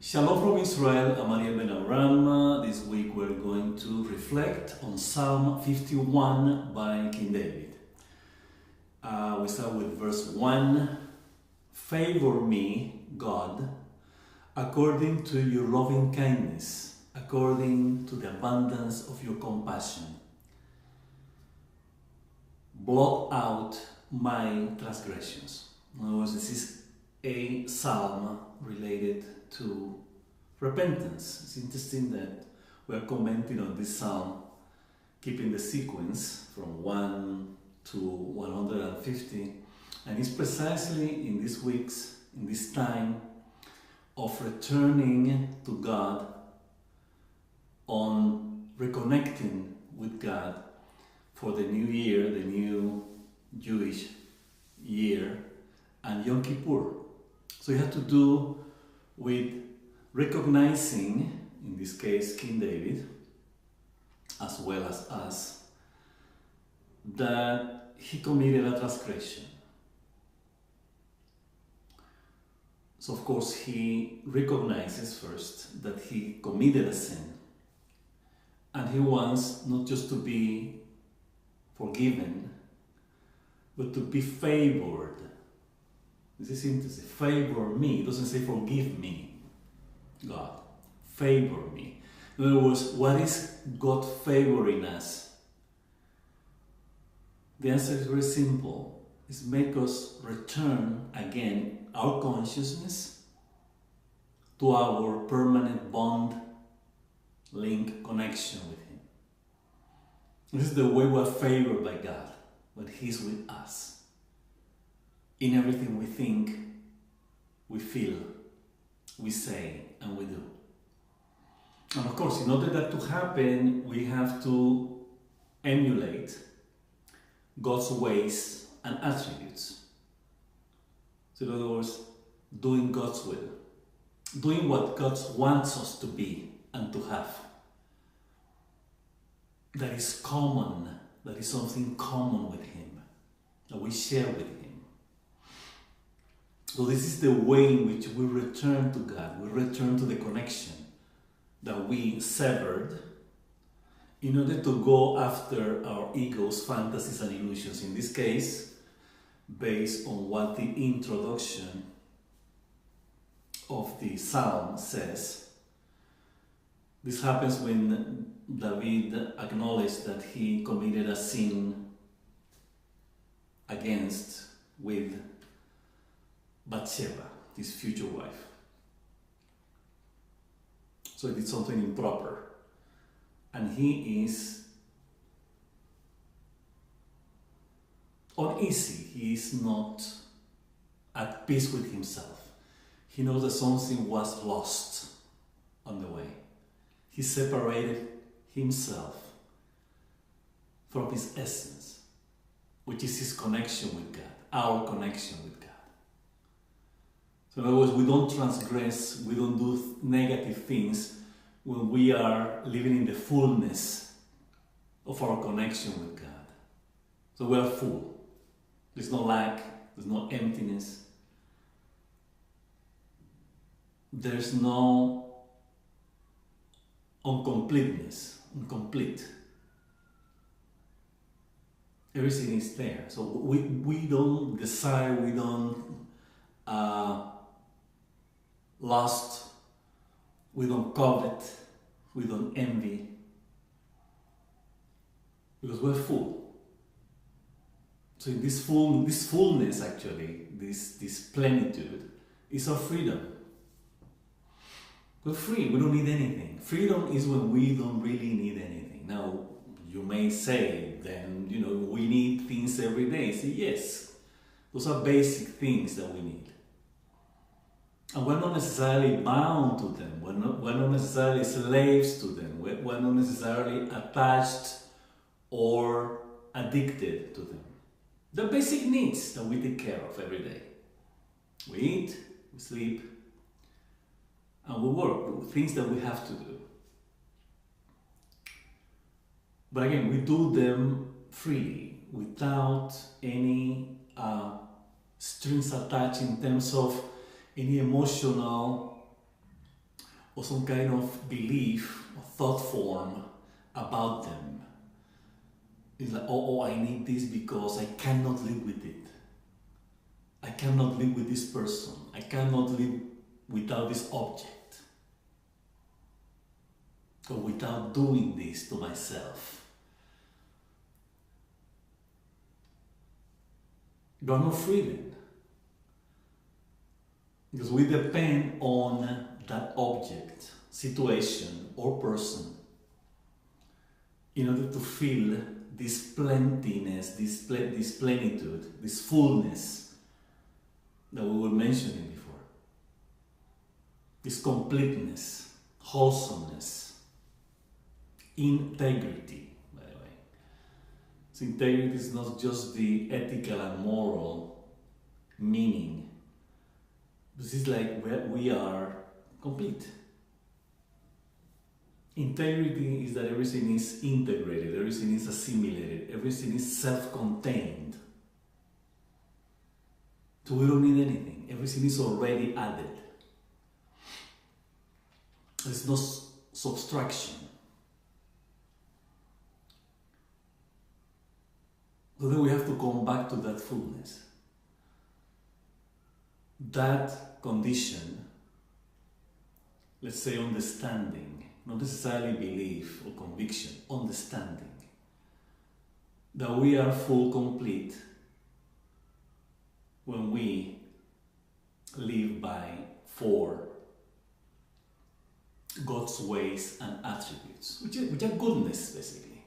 Shalom from Israel, I'm Maria Ben Aram. This week we're going to reflect on Psalm 51 by King David. We start with verse 1. Favor me, God, according to your loving kindness, according to the abundance of your compassion. Blot out my transgressions. In other words, this is a psalm related to repentance. It's interesting that we're commenting on this psalm, keeping the sequence from 1 to 150, and it's precisely in these weeks, in this time of returning to God, on reconnecting with God for the new year, the new Jewish year, and Yom Kippur. So you have to do with recognizing, in this case King David, as well as us, that he committed a transgression. So of course he recognizes first that he committed a sin, and he wants not just to be forgiven, but to be favored. This is interesting. Favor me. It doesn't say forgive me, God. Favor me. In other words, what is God favoring us? The answer is very simple. It's make us return again our consciousness to our permanent bond, link, connection with Him. This is the way we're favored by God, when He's with us. In everything we think, we feel, we say, and we do. And of course, in order that to happen, we have to emulate God's ways and attributes. So in other words, doing God's will. Doing what God wants us to be and to have. That is common, that is something common with Him, that we share with Him. So this is the way in which we return to God. We return to the connection that we severed in order to go after our ego's fantasies and illusions. In this case, based on what the introduction of the psalm says. This happens when David acknowledged that he committed a sin with Bathsheba, his future wife. So he did something improper. And he is uneasy. He is not at peace with himself. He knows that something was lost on the way. He separated himself from his essence, which is his connection with God, our connection with God. So in other words, we don't transgress, we don't do negative things when we are living in the fullness of our connection with God. So we are full. There's no lack, there's no emptiness. There's no uncompleteness, incomplete. Everything is there. So we don't desire, we don't lust, we don't covet, we don't envy, because we're full. So in this fullness actually, this plenitude is our freedom. We're free, we don't need anything. Freedom is when we don't really need anything. Now, you may say, then, we need things every day. Say, yes, those are basic things that we need. And we're not necessarily bound to them. We're not necessarily slaves to them. We're not necessarily attached or addicted to them. They're basic needs that we take care of every day. We eat, we sleep, and we work, things that we have to do. But again, we do them freely, without any strings attached in terms of any emotional or some kind of belief or thought form about them. It's like, oh, I need this because I cannot live with it. I cannot live with this person. I cannot live without this object. Or without doing this to myself. You are not free then. Because we depend on that object, situation, or person in order to feel this plentiness, this plenitude, this fullness that we were mentioning before. This completeness, wholesomeness, integrity, by the way. So integrity is not just the ethical and moral meaning. This is like where we are complete. Integrity is that everything is integrated, everything is assimilated, everything is self-contained. So we don't need anything. Everything is already added. There's no subtraction. So then we have to come back to that fullness. That condition, let's say understanding, not necessarily belief or conviction, understanding that we are full, complete when we live by 4 God's ways and attributes, which are goodness, basically.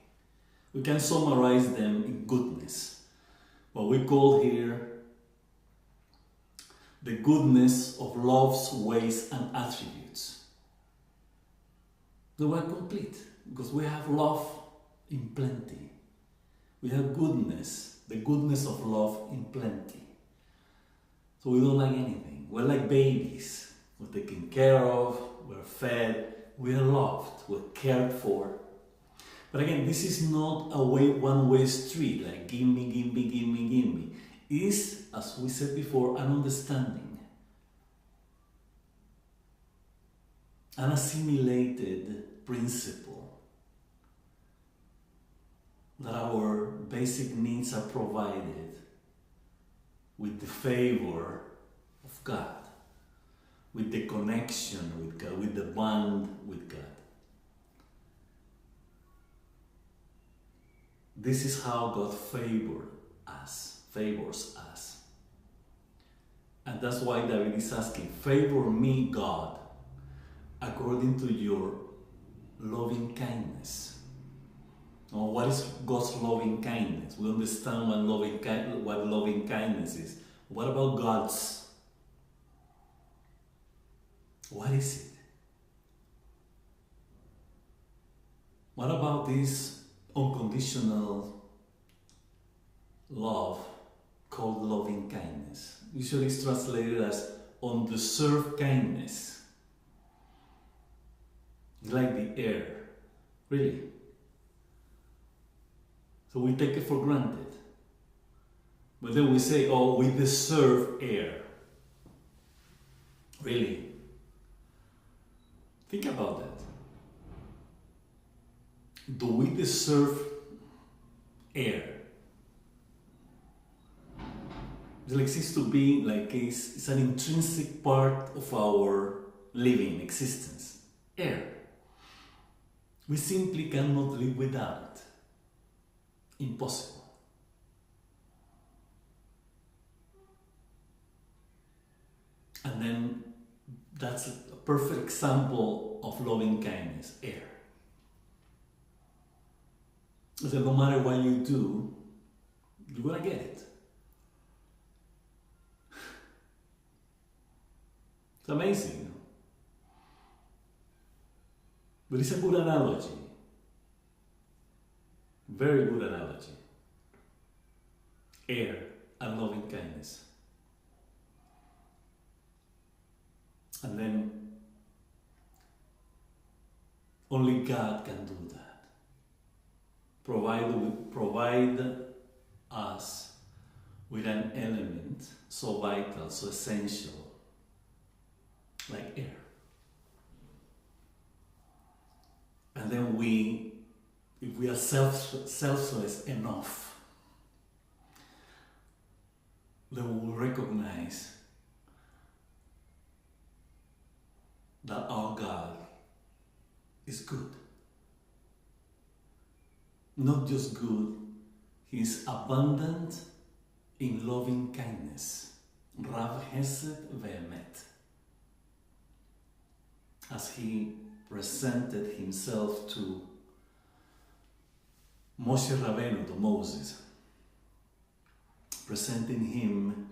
We can summarize them in goodness. What we call here the goodness of love's ways and attributes. So we're complete because we have love in plenty. We have goodness, the goodness of love in plenty. So we don't lack anything. We're like babies. We're taken care of, we're fed, we're loved, we're cared for. But again, this is not a one-way street, like give me, give me, give me, give me. It is, as we said before, an understanding. An assimilated principle that our basic needs are provided with the favor of God, with the connection with God, with the bond with God. This is how God favors us. And that's why David is asking, favor me, God, according to your loving kindness. Now, what is God's loving kindness? We understand what loving kindness is. What about God's? What is it? What about this unconditional love called loving kindness? Usually it's translated as undeserved kindness. It's like the air, really. So we take it for granted. But then we say, oh, we deserve air. Really? Think about that. Do we deserve air? It like seems to be like it's an intrinsic part of our living existence. Air. We simply cannot live without it. Impossible. And then that's a perfect example of loving kindness, air. So no matter what you do, you're gonna get it. It's amazing. But it's a good analogy. Very good analogy. Air and loving kindness. And then only God can do that. Provide us with an element so vital, so essential, like air. then if we are selfless enough, then we will recognize that our God is good. Not just good, He is abundant in loving kindness. Rav Hesed Ve'emet. As He presented Himself to Moshe Rabbeinu, to Moses, presenting him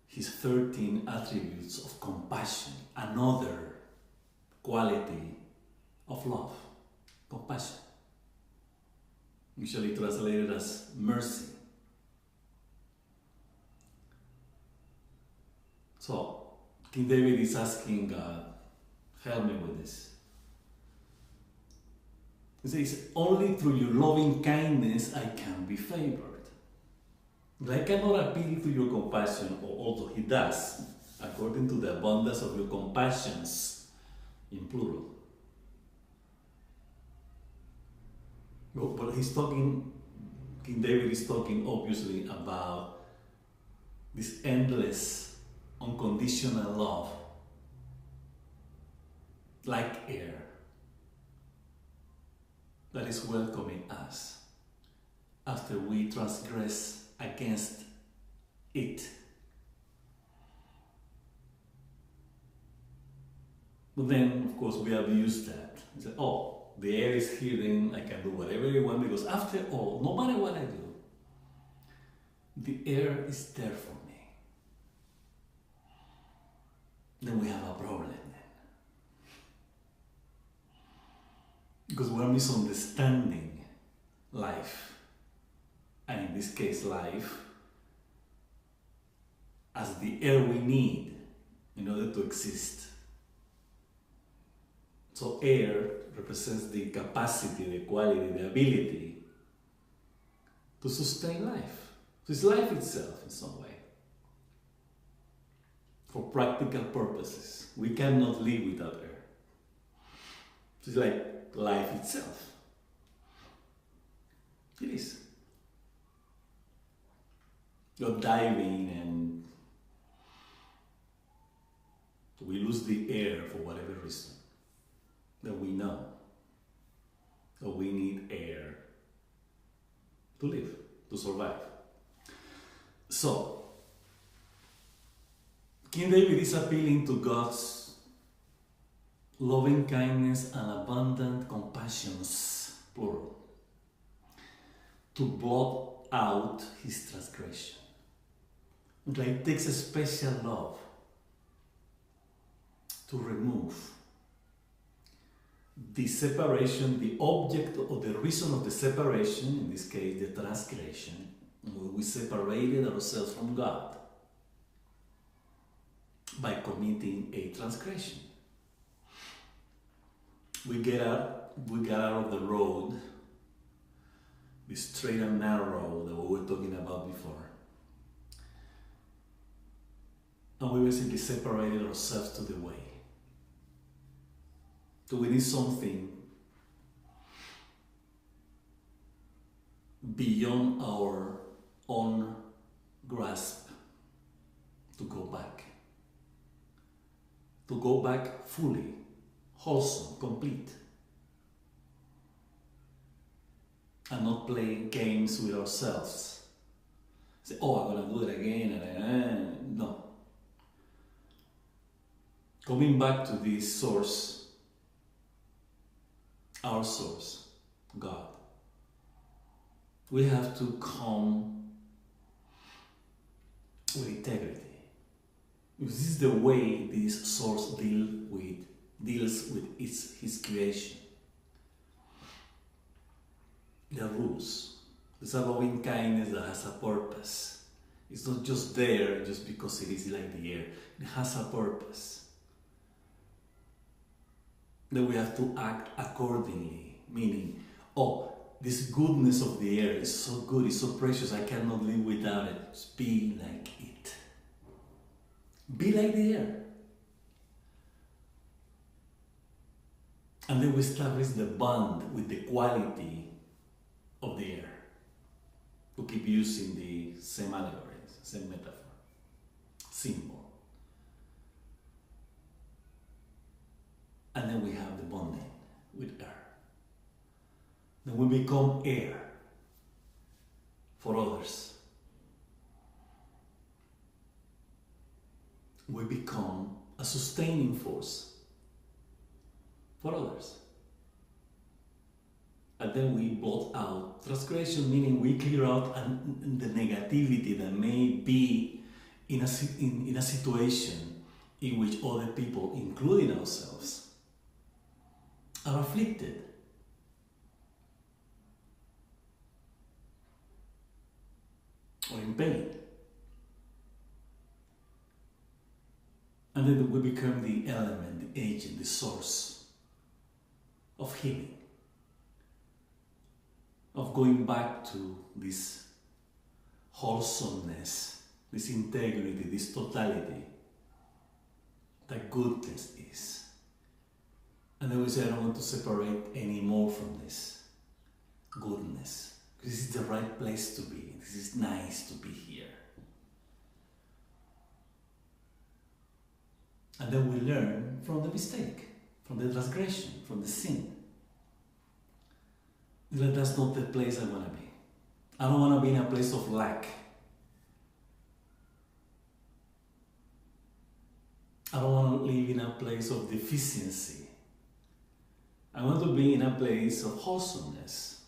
His 13 attributes of compassion, another quality of love, compassion, usually translated as mercy. So, King David is asking God, help me with this. He says, only through your loving kindness I can be favored. I cannot appeal to your compassion, although He does, according to the abundance of your compassions, in plural. But King David is talking obviously about this endless, unconditional love, like air, that is welcoming us after we transgress against it. But then, of course, we abuse that. We say, oh, the air is here, then I can do whatever I want, because after all, no matter what I do, the air is there for me. Then we have a problem then. Because we're misunderstanding life. And in this case, life as the air we need in order to exist. So air represents the capacity, the quality, the ability to sustain life. So it's life itself in some way. For practical purposes, we cannot live without air. So it's like life itself. It is. You're diving and we lose the air for whatever reason. That we know that we need air to live, to survive. So, King David is appealing to God's loving kindness and abundant compassions, plural, to blot out his transgression. It takes a special love to remove the separation, the object or the reason of the separation, in this case the transgression, where we separated ourselves from God by committing a transgression. We got out of the road, the straight and narrow that we were talking about before. And we basically separated ourselves to the way. So we need something beyond our own grasp to go back. To go back fully, wholesome, complete. And not play games with ourselves. Say, oh, I'm going to do it again. No. Coming back to this source, our source, God. We have to come with integrity. Because this is the way this source deals with his creation. There are rules. There's a loving kindness that has a purpose. It's not just there just because it is like the air. It has a purpose. Then we have to act accordingly, meaning, oh, this goodness of the air is so good, it's so precious, I cannot live without it. Just be like it. Be like the air. And then we establish the bond with the quality of the air. We keep using the same allegory, same metaphor, symbol. And then we have the bonding with air. Then we become air for others. We become a sustaining force for others. And then we blot out transgression, meaning we clear out the negativity that may be in a situation in which other people, including ourselves, are afflicted. Or in pain. And then we become the element, the agent, the source of healing. Of going back to this wholesomeness, this integrity, this totality that goodness is. And then we say, I don't want to separate anymore from this goodness. This is the right place to be. This is nice to be here. And then we learn from the mistake, from the transgression, from the sin. That that's not the place I want to be. I don't want to be in a place of lack. I don't want to live in a place of deficiency. I want to be in a place of wholesomeness.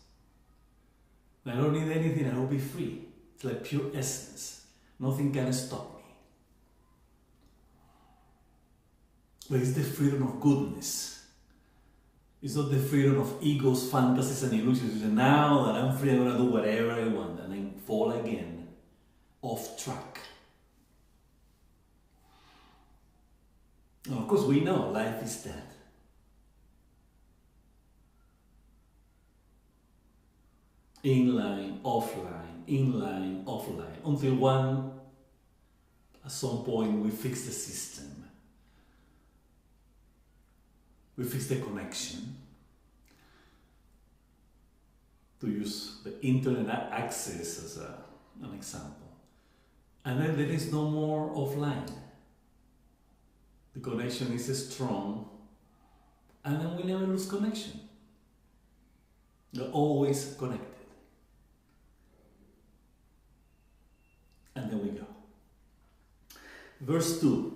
I don't need anything, I will be free. It's like pure essence. Nothing can stop me. But it's the freedom of goodness. It's not the freedom of egos, fantasies, and illusions. Now that I'm free, I'm going to do whatever I want, and I fall again off track. Now, of course, we know life is that. Inline, offline, until at some point we fix the system. We fix the connection. To use the internet access as an example. And then there is no more offline. The connection is strong, and then we never lose connection. They're always connected. And then we go. Verse 2.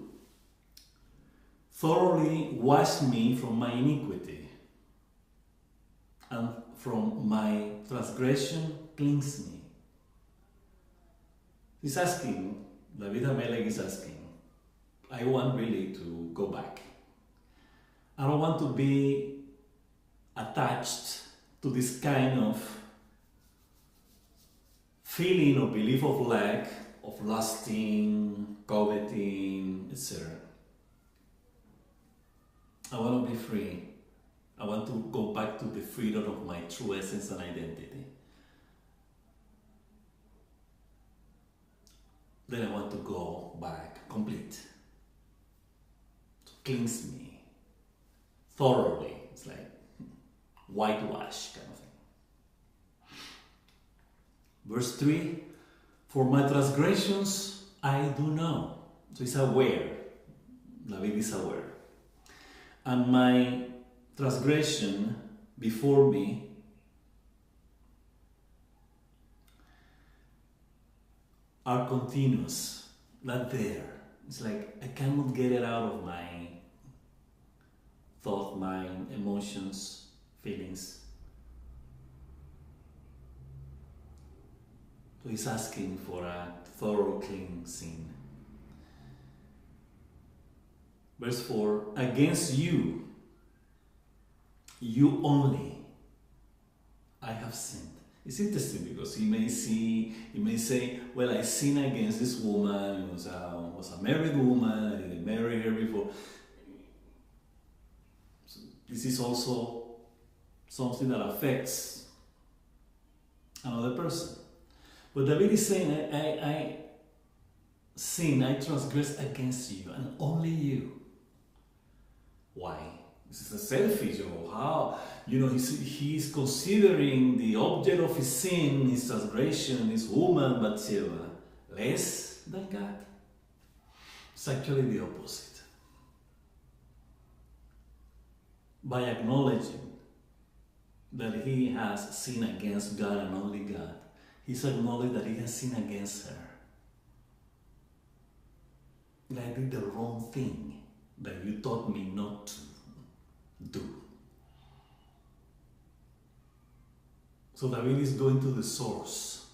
Thoroughly wash me from my iniquity, and from my transgression cleanse me. He's asking, David HaMelech is asking, I want really to go back. I don't want to be attached to this kind of feeling or belief of lack, of lusting, coveting, etc. I want to be free. I want to go back to the freedom of my true essence and identity. Then I want to go back complete. To cleanse me thoroughly. It's like whitewash kind of thing. Verse 3, for my transgressions I do know. So he's aware. David is aware. And my transgression before me are continuous, not there. It's like I cannot get it out of my thought, mind, emotions, feelings. So he's asking for a thorough cleansing. Verse 4, against you, you only, I have sinned. It's interesting because he may say, well, I sinned against this woman, was a married woman, I didn't marry her before. So this is also something that affects another person. But David is saying, I sin, I transgress against you, and only you. Why? This is a selfish, or how, he's considering the object of his sin, his transgression, his woman, Bathsheba, less than God. It's actually the opposite. By acknowledging that he has sinned against God and only God, he's acknowledged that he has sinned against her. I did the wrong thing that you taught me not to do. So David is going to the source.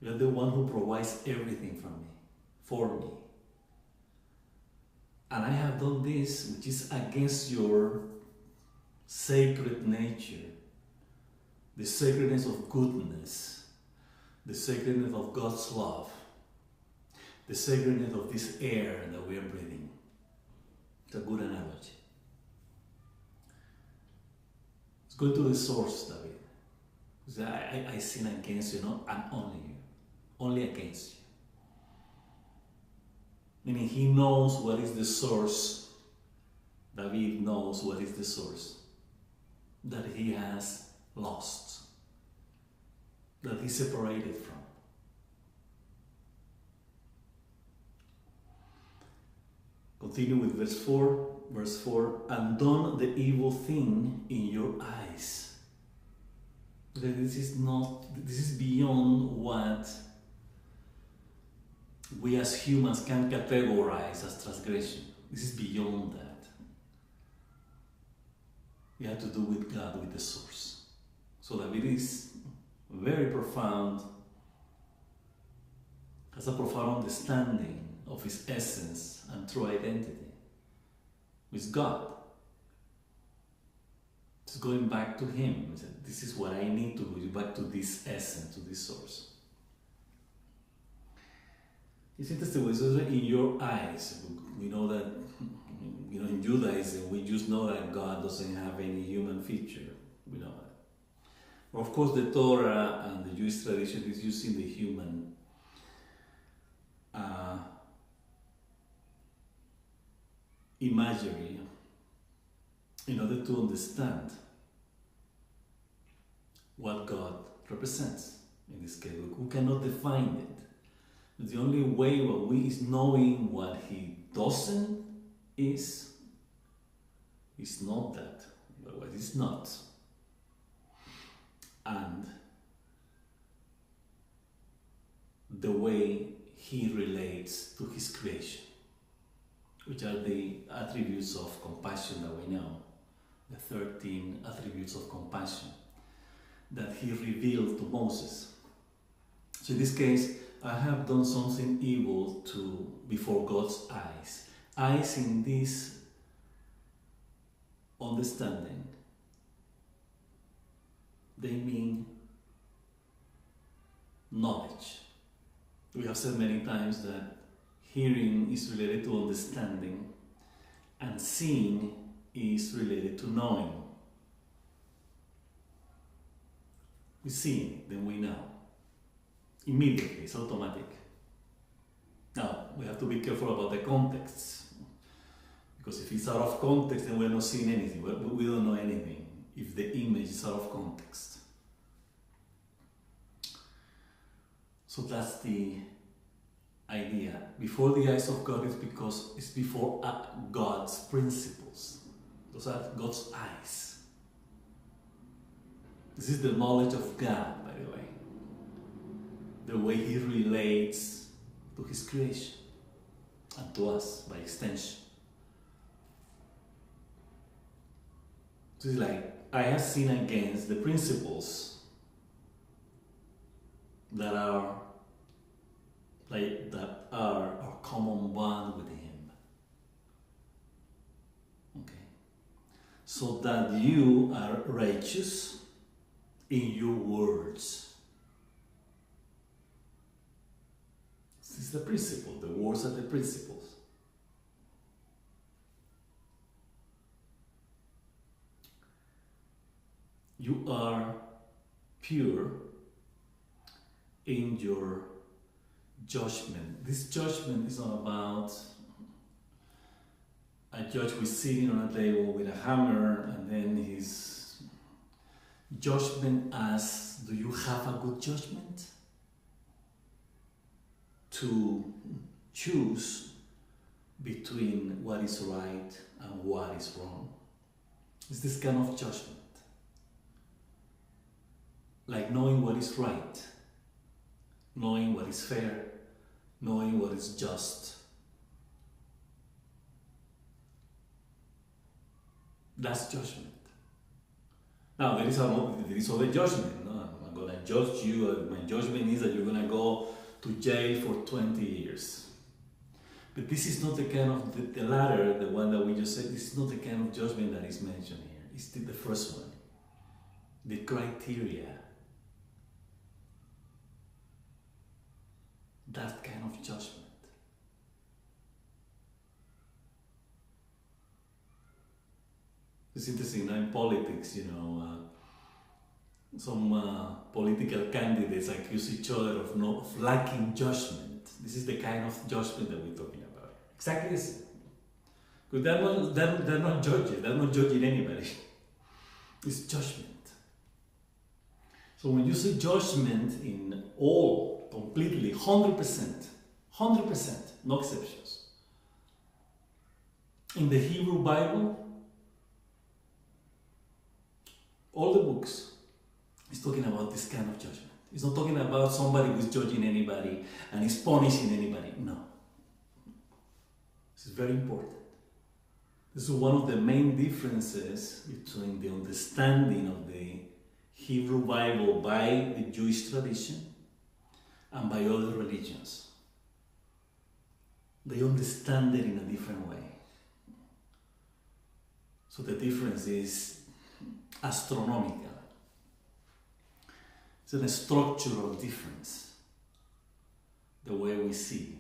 You're the one who provides everything for me. And I have done this, which is against your sacred nature, the sacredness of goodness, the sacredness of God's love, the sacredness of this air that we are breathing. It's a good analogy. Let's go to the source, David. I sin against you, and only against you. Meaning he knows what is the source. David knows what is the source that he has lost, that he's separated from. Continue with verse 4. Verse 4, and done the evil thing in your eyes. This is beyond what we as humans can categorize as transgression. This is beyond that. We have to do with God, with the source. So David is very profound, has a profound understanding of his essence and true identity with God. It's going back to him. This is what I need to do, back to this essence, to this source. It's interesting, it's also in your eyes. We know that, in Judaism, we just know that God doesn't have any human feature. We know that. But of course, the Torah and the Jewish tradition is using the human imagery in order to understand what God represents. In this case, we cannot define it. The only way what we is knowing what he doesn't is not that, but what is not. And the way he relates to his creation, which are the attributes of compassion that we know, the 13 attributes of compassion that he revealed to Moses. So in this case, I have done something evil before God's eyes. Eyes in this understanding, they mean knowledge. We have said many times that hearing is related to understanding and seeing is related to knowing. We see, then we know. Immediately, it's automatic. Now, we have to be careful about the context, because if it's out of context, then we're not seeing anything. We don't know anything if the image is out of context. So that's the idea. Before the eyes of God is because it's before God's principles. Those are God's eyes. This is the knowledge of God, by the way. The way he relates to his creation and to us by extension. So it's like, I have sinned against the principles that are our common bond with him. Okay. So that you are righteous in your words. This is the principle. The words are the principles. You are pure in your judgment. This judgment is not about a judge who is sitting on a table with a hammer, and then his judgment asks, do you have a good judgment? To choose between what is right and what is wrong. It's this kind of judgment. Like knowing what is right, knowing what is fair, knowing what is just. That's judgment. Now, there is other judgment. No? I'm going to judge you. My judgment is that you're going to go to jail for 20 years. But this is not the kind of, the latter, the one that we just said, this is not the kind of judgment that is mentioned here. It's the first one. The criteria. That kind of judgment. It's interesting, now in politics, some political candidates accuse each other of lacking judgment. This is the kind of judgment that we're talking about. Exactly the same. Because they're not judges, they're not judging anybody. It's judgment. So when you say judgment in all, completely, 100%, no exceptions. In the Hebrew Bible, all the books is talking about this kind of judgment. It's not talking about somebody who's judging anybody and is punishing anybody. No. This is very important. This is one of the main differences between the understanding of the Hebrew Bible by the Jewish tradition and by other religions. They understand it in a different way. So the difference is astronomical. It's a structural difference, the way we see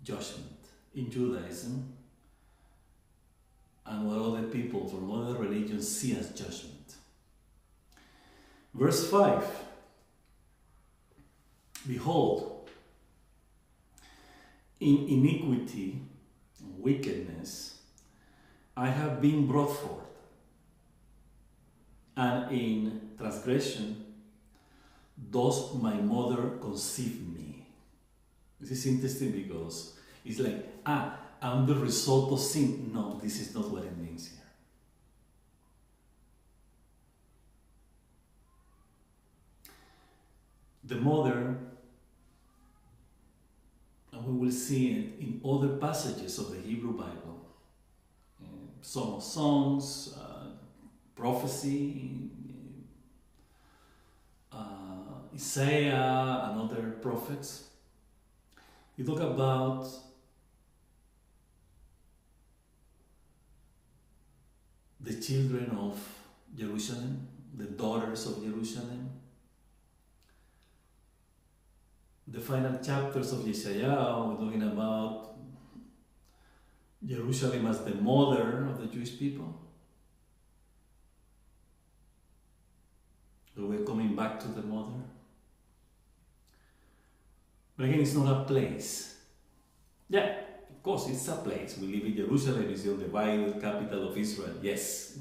judgment in Judaism and what other people from other religions see as judgment. Verse 5, behold, in iniquity, wickedness, I have been brought forth, and in transgression does my mother conceive me. This is interesting because it's like, I'm the result of sin. No, this is not what it means here. The mother, and we will see it in other passages of the Hebrew Bible, Song of Songs, prophecy, Isaiah and other prophets. You talk about the children of Jerusalem, the daughters of Jerusalem. The final chapters of Isaiah, we're talking about Jerusalem as the mother of the Jewish people. So we're coming back to the mother. But again, it's not a place. Yeah, of course, it's a place. We live in Jerusalem, it's the divided capital of Israel, yes.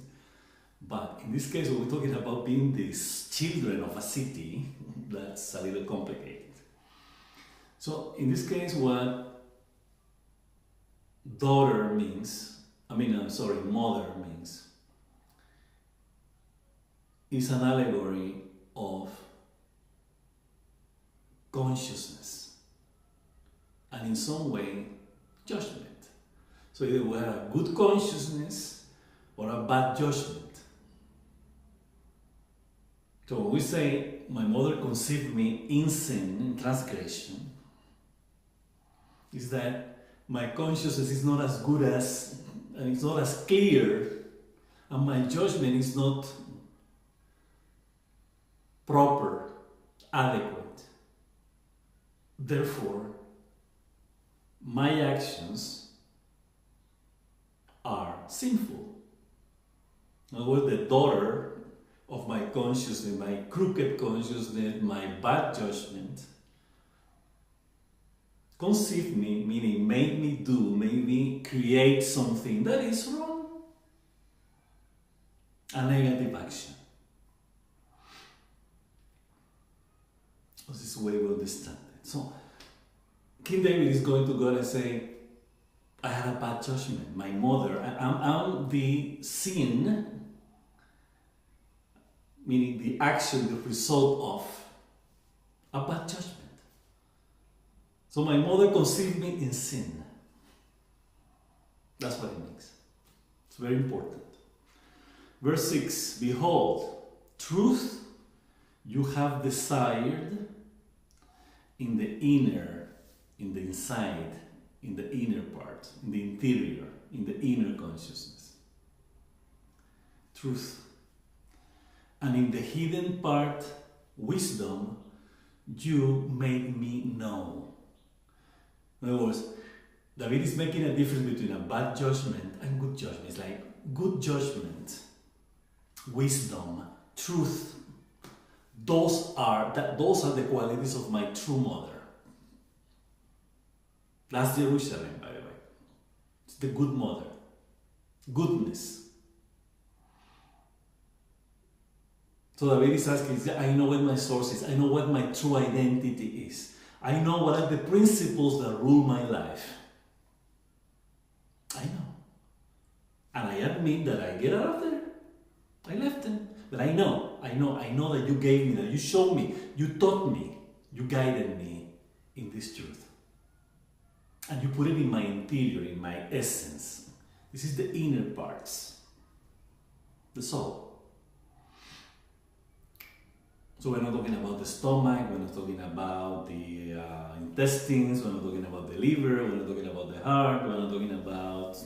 But in this case, when we're talking about being these children of a city, that's a little complicated. So in this case, what mother means, is an allegory of consciousness and in some way judgment. So either we have a good consciousness or a bad judgment. So when we say my mother conceived me in sin, in transgression, is that my consciousness is not as good as, and it's not as clear, and my judgment is not proper, adequate. Therefore, my actions are sinful. In other words, the daughter of my consciousness, my crooked consciousness, my bad judgment, conceive me, meaning make me do, make me create something that is wrong. A negative action. This is the way we understand it. So, King David is going to God and say, I had a bad judgment. My mother, I'm the sin, meaning the action, the result of a bad judgment. So my mother conceived me in sin. That's what it means. It's very important. Verse 6, behold, truth you have desired in the inner, in the inside, in the inner part, in the interior, in the inner consciousness. Truth. And in the hidden part, wisdom, you made me know. In other words, David is making a difference between a bad judgment and good judgment. It's like good judgment, wisdom, truth. Those are the qualities of my true mother. That's Jerusalem, by the way. It's the good mother. Goodness. So David is asking, I know what my source is. I know what my true identity is. I know what are the principles that rule my life. I know. And I admit that I get out of there. I left them. But I know that you gave me, that you showed me, you taught me, you guided me in this truth. And you put it in my interior, in my essence. This is the inner parts, the soul. So we're not talking about the stomach, we're not talking about the intestines, we're not talking about the liver, we're not talking about the heart, we're not talking about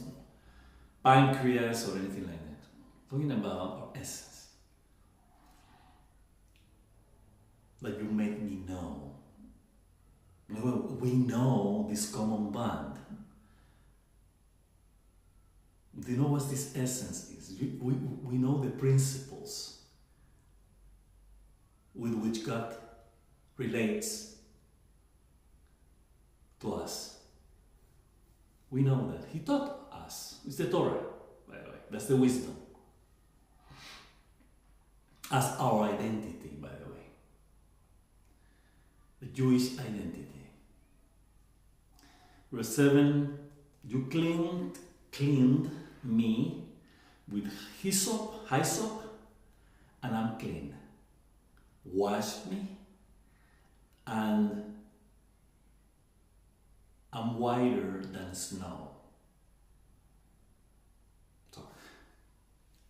pancreas or anything like that. We're talking about our essence. That you make me know. We know this common bond. Do you know what this essence is? We know the principles with which God relates to us. We know that. He taught us. It's the Torah, by the way. That's the wisdom. As our identity, by the way. The Jewish identity. Verse 7, you cleaned me with hyssop, and I'm clean. Wash me, and I'm whiter than snow. So,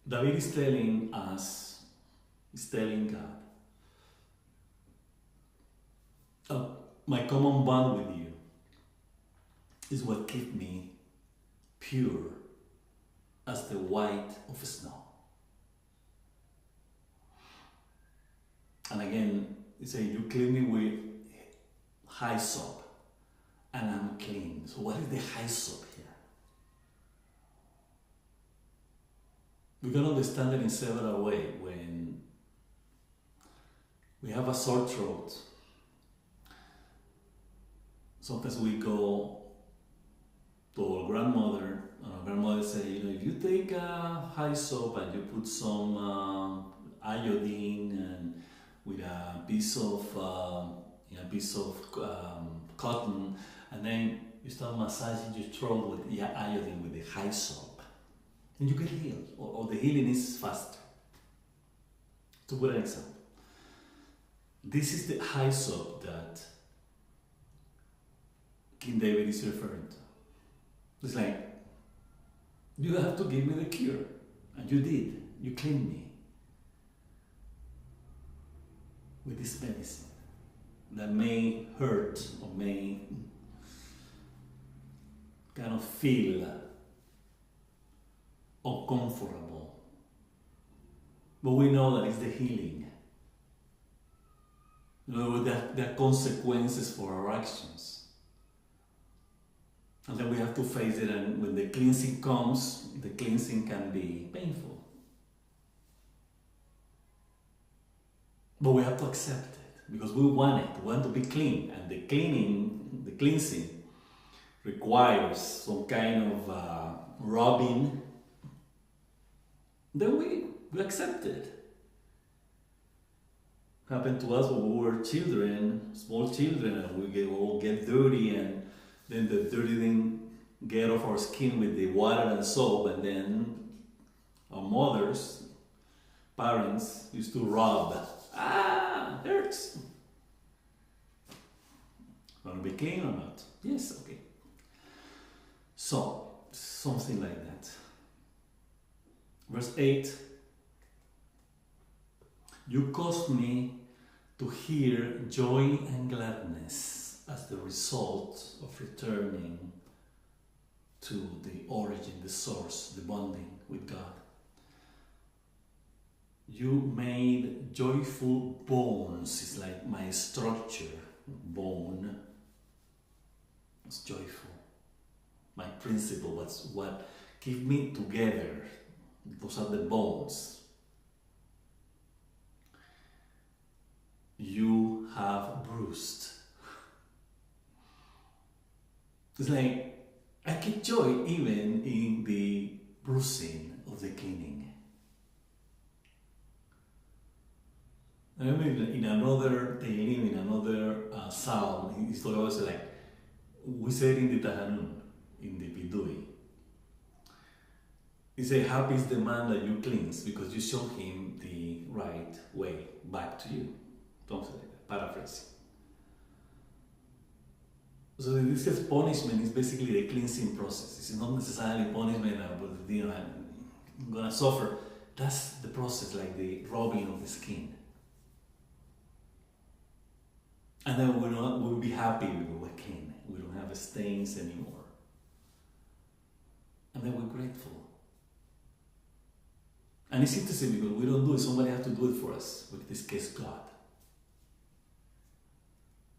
David is telling us, is telling God, my common bond with you is what keeps me pure as the white of snow. And again, he said, you clean me with hyssop, and I'm clean. So what is the hyssop here? We can understand it in several ways. When we have a sore throat, sometimes we go to our grandmother, and our grandmother say, if you take a hyssop and you put some iodine and with a piece of cotton, and then you start massaging your throat with the iodine with the hyssop, and you get healed, or the healing is faster. To put an example, this is the hyssop that King David is referring to. It's like, you have to give me the cure, and you did. You cleaned me with this medicine that may hurt or may kind of feel uncomfortable, but we know that it's the healing. There are consequences for our actions. And then we have to face it, and when the cleansing comes, the cleansing can be painful. But we have to accept it, because we want it. We want to be clean, and the cleaning the cleansing requires some kind of rubbing, then we accept it. Happened to us when we were children, small children, and we all get dirty, and then the dirty thing get off our skin with the water and soap, and then our mothers, parents used to rub. Hurts. Want to be clean or not? Yes, okay. So, something like that. Verse 8. You caused me to hear joy and gladness as the result of returning to the origin, the source, the bonding with God. You made joyful bones. It's like my structure, bone. It's joyful. My principle was what keep me together. Those are the bones. You have bruised. It's like I keep joy even in the bruising of the cleaning. I remember in another Tehillim, in another psalm, it's always like, we said in the Tahanun, in the Bidui, he said, happy is the man that you cleanse because you show him the right way back to you. Something like that, paraphrasing. So this is punishment is basically the cleansing process. It's not necessarily punishment, but I'm going to suffer. That's the process, like the rubbing of the skin. And then we'll be happy we're clean. We don't have stains anymore. And then we're grateful. And it's interesting because we don't do it, somebody has to do it for us. In this case, God.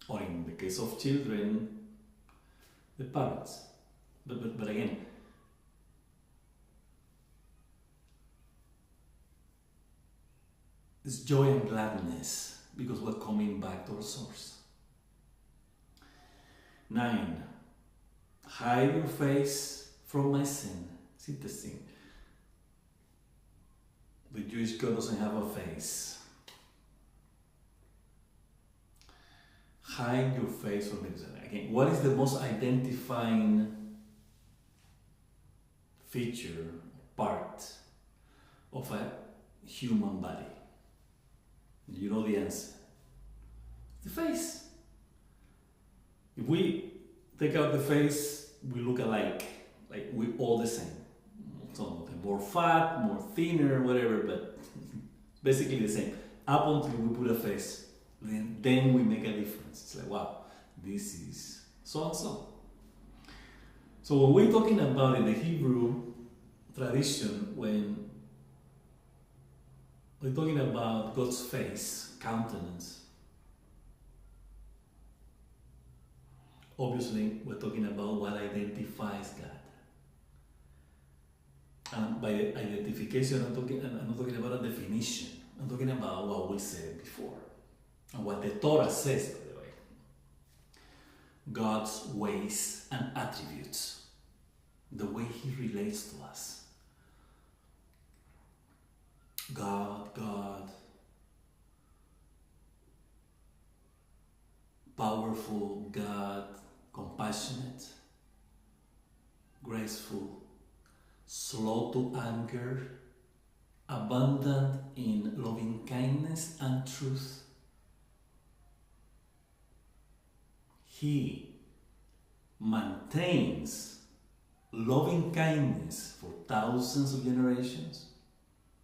Or in the case of children, the parents. But again, it's joy and gladness because we're coming back to our source. 9. Hide your face from my sin. It's interesting. The Jewish God doesn't have a face. Hide your face from me. Again, what is the most identifying feature, part of a human body? You know the answer. The face. If we take out the face, we look alike. Like we're all the same. Some of them more fat, more thinner, whatever, but basically the same. Up until we put a face, then we make a difference. It's like, wow, this is so and so. So when we're talking about in the Hebrew tradition, when we're talking about God's face, countenance, obviously we're talking about what identifies God. And by identification, I'm not talking about a definition. I'm talking about what we said before. And what the Torah says, by the way. God's ways and attributes. The way He relates to us. God. Powerful God, compassionate, graceful, slow to anger, abundant in loving kindness and truth. He maintains loving kindness for thousands of generations,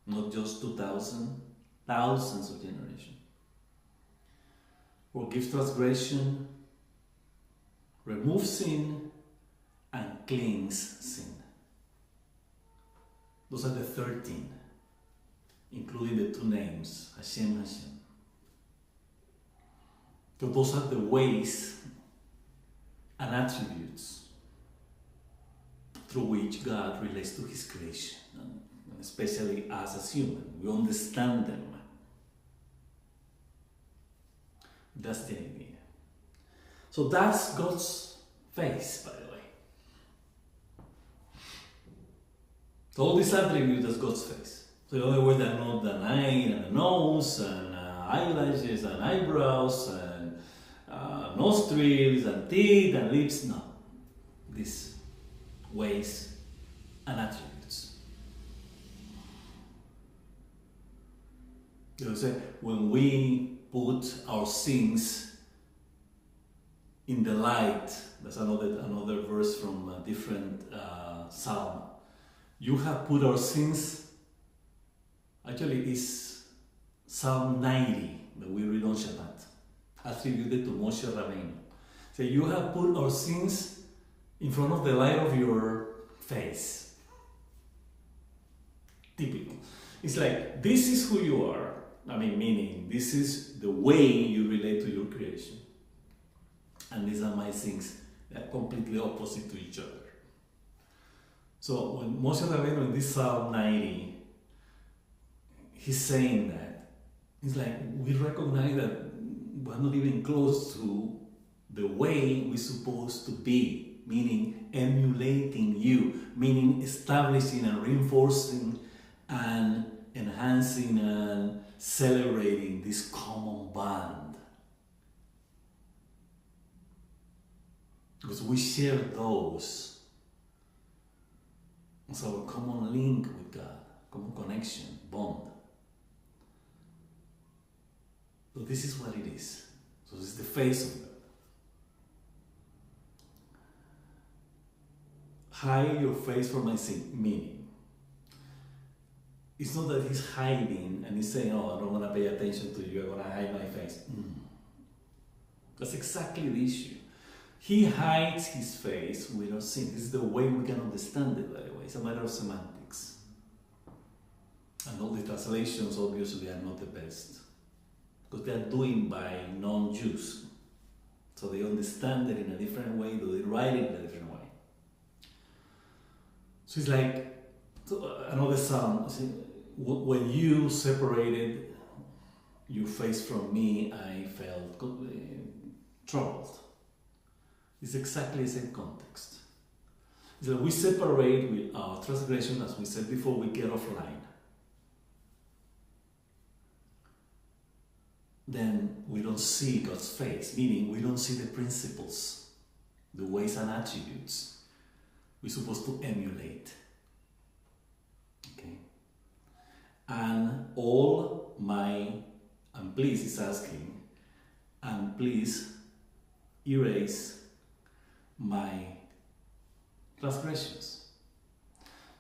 not just 2,000, thousands of generations. Forgives transgression, removes sin, and cleans sin. Those are the 13, including the 2 names, Hashem. So those are the ways and attributes through which God relates to His creation, and especially us as humans. We understand them. That's the idea. So that's God's face, by the way. So all these attributes, that's God's face. So in other words, they're not an eye and a nose and eyelashes and eyebrows and nostrils and teeth and lips. No. These ways and attributes. You know, say, when we put our sins in the light, that's another verse from a different psalm. You have put our sins, actually is Psalm 90 that we read on Shabbat, attributed to Moshe Rabbeinu. So you have put our sins in front of the light of your face. Typical. It's like, this is who you are. I mean, meaning, this is the way you relate to your creation. And these are my sins. They are completely opposite to each other. So when Moshe Rabbeinu in this Psalm 90, he's saying that, it's like, we recognize that we're not even close to the way we're supposed to be, meaning emulating you, meaning establishing and reinforcing and enhancing and celebrating this common bond. Because we share those as our common link with God, common connection, bond. So this is what it is. So this is the face of God. Hide your face from my sin, meaning it's not that he's hiding and he's saying, oh, I don't want to pay attention to you, I'm going to hide my face. That's exactly the issue. He hides his face with our sin. This is the way we can understand it, by the way. It's a matter of semantics. And all the translations obviously are not the best, because they are doing by non-Jews. So they understand it in a different way, they write it in a different way. So it's like another psalm. When you separated your face from me, I felt troubled. It's exactly the same context. It's like we separate with our transgression, as we said before, we get offline. Then we don't see God's face, meaning we don't see the principles, the ways and attributes we're supposed to emulate. Okay? And please is asking, and please erase my transgressions.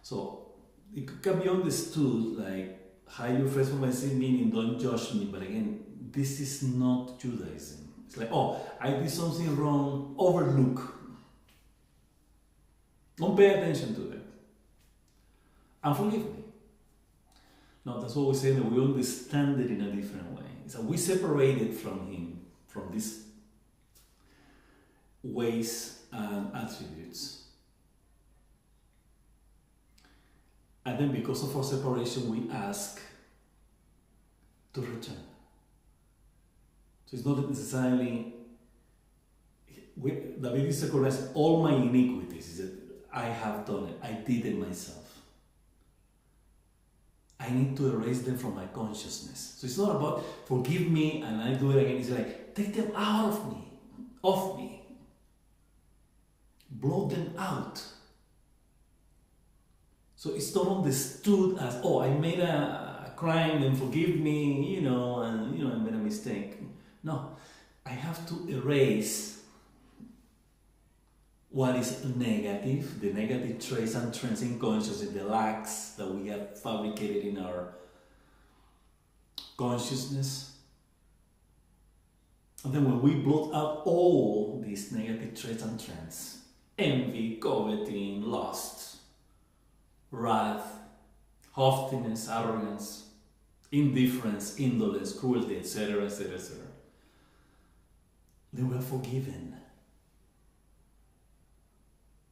So it can be understood like hide your face from my sin, meaning don't judge me. But again, this is not Judaism. It's like, oh, I did something wrong, overlook. Don't pay attention to that. And forgive me. No, that's what we're saying, that we understand it in a different way. It's that we separated from him, from these ways and attributes. And then because of our separation, we ask to return. So it's not necessarily, David is recognizing all my iniquities. He said, I have done it. I did it myself. I need to erase them from my consciousness. So it's not about forgive me and I do it again. It's like, take them out of me. Off me. Blot them out. So it's not understood as, oh, I made a crime and forgive me, and I made a mistake. No, I have to erase what is negative, the negative traits and trends in consciousness, the lacks that we have fabricated in our consciousness. And then when we blot out all these negative traits and trends, envy, coveting, lust, wrath, haughtiness, arrogance, indifference, indolence, cruelty, etc., etc., etc., then we are forgiven.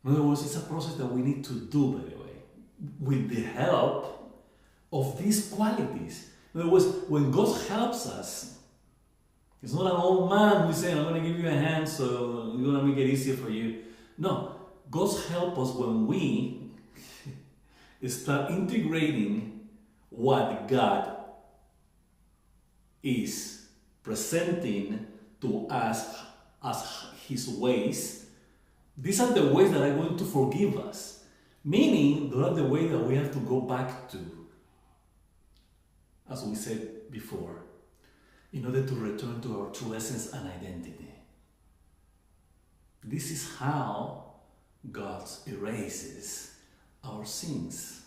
In other words, it's a process that we need to do, by the way, with the help of these qualities. In other words, when God helps us, It's not an old man who's saying, I'm going to give you a hand so you're going to make it easier for you. No, God's help us when we start integrating what God is presenting to us as His ways. These are the ways that are going to forgive us. Meaning, those are the ways that we have to go back to, as we said before, in order to return to our true essence and identity. This is how God erases our sins.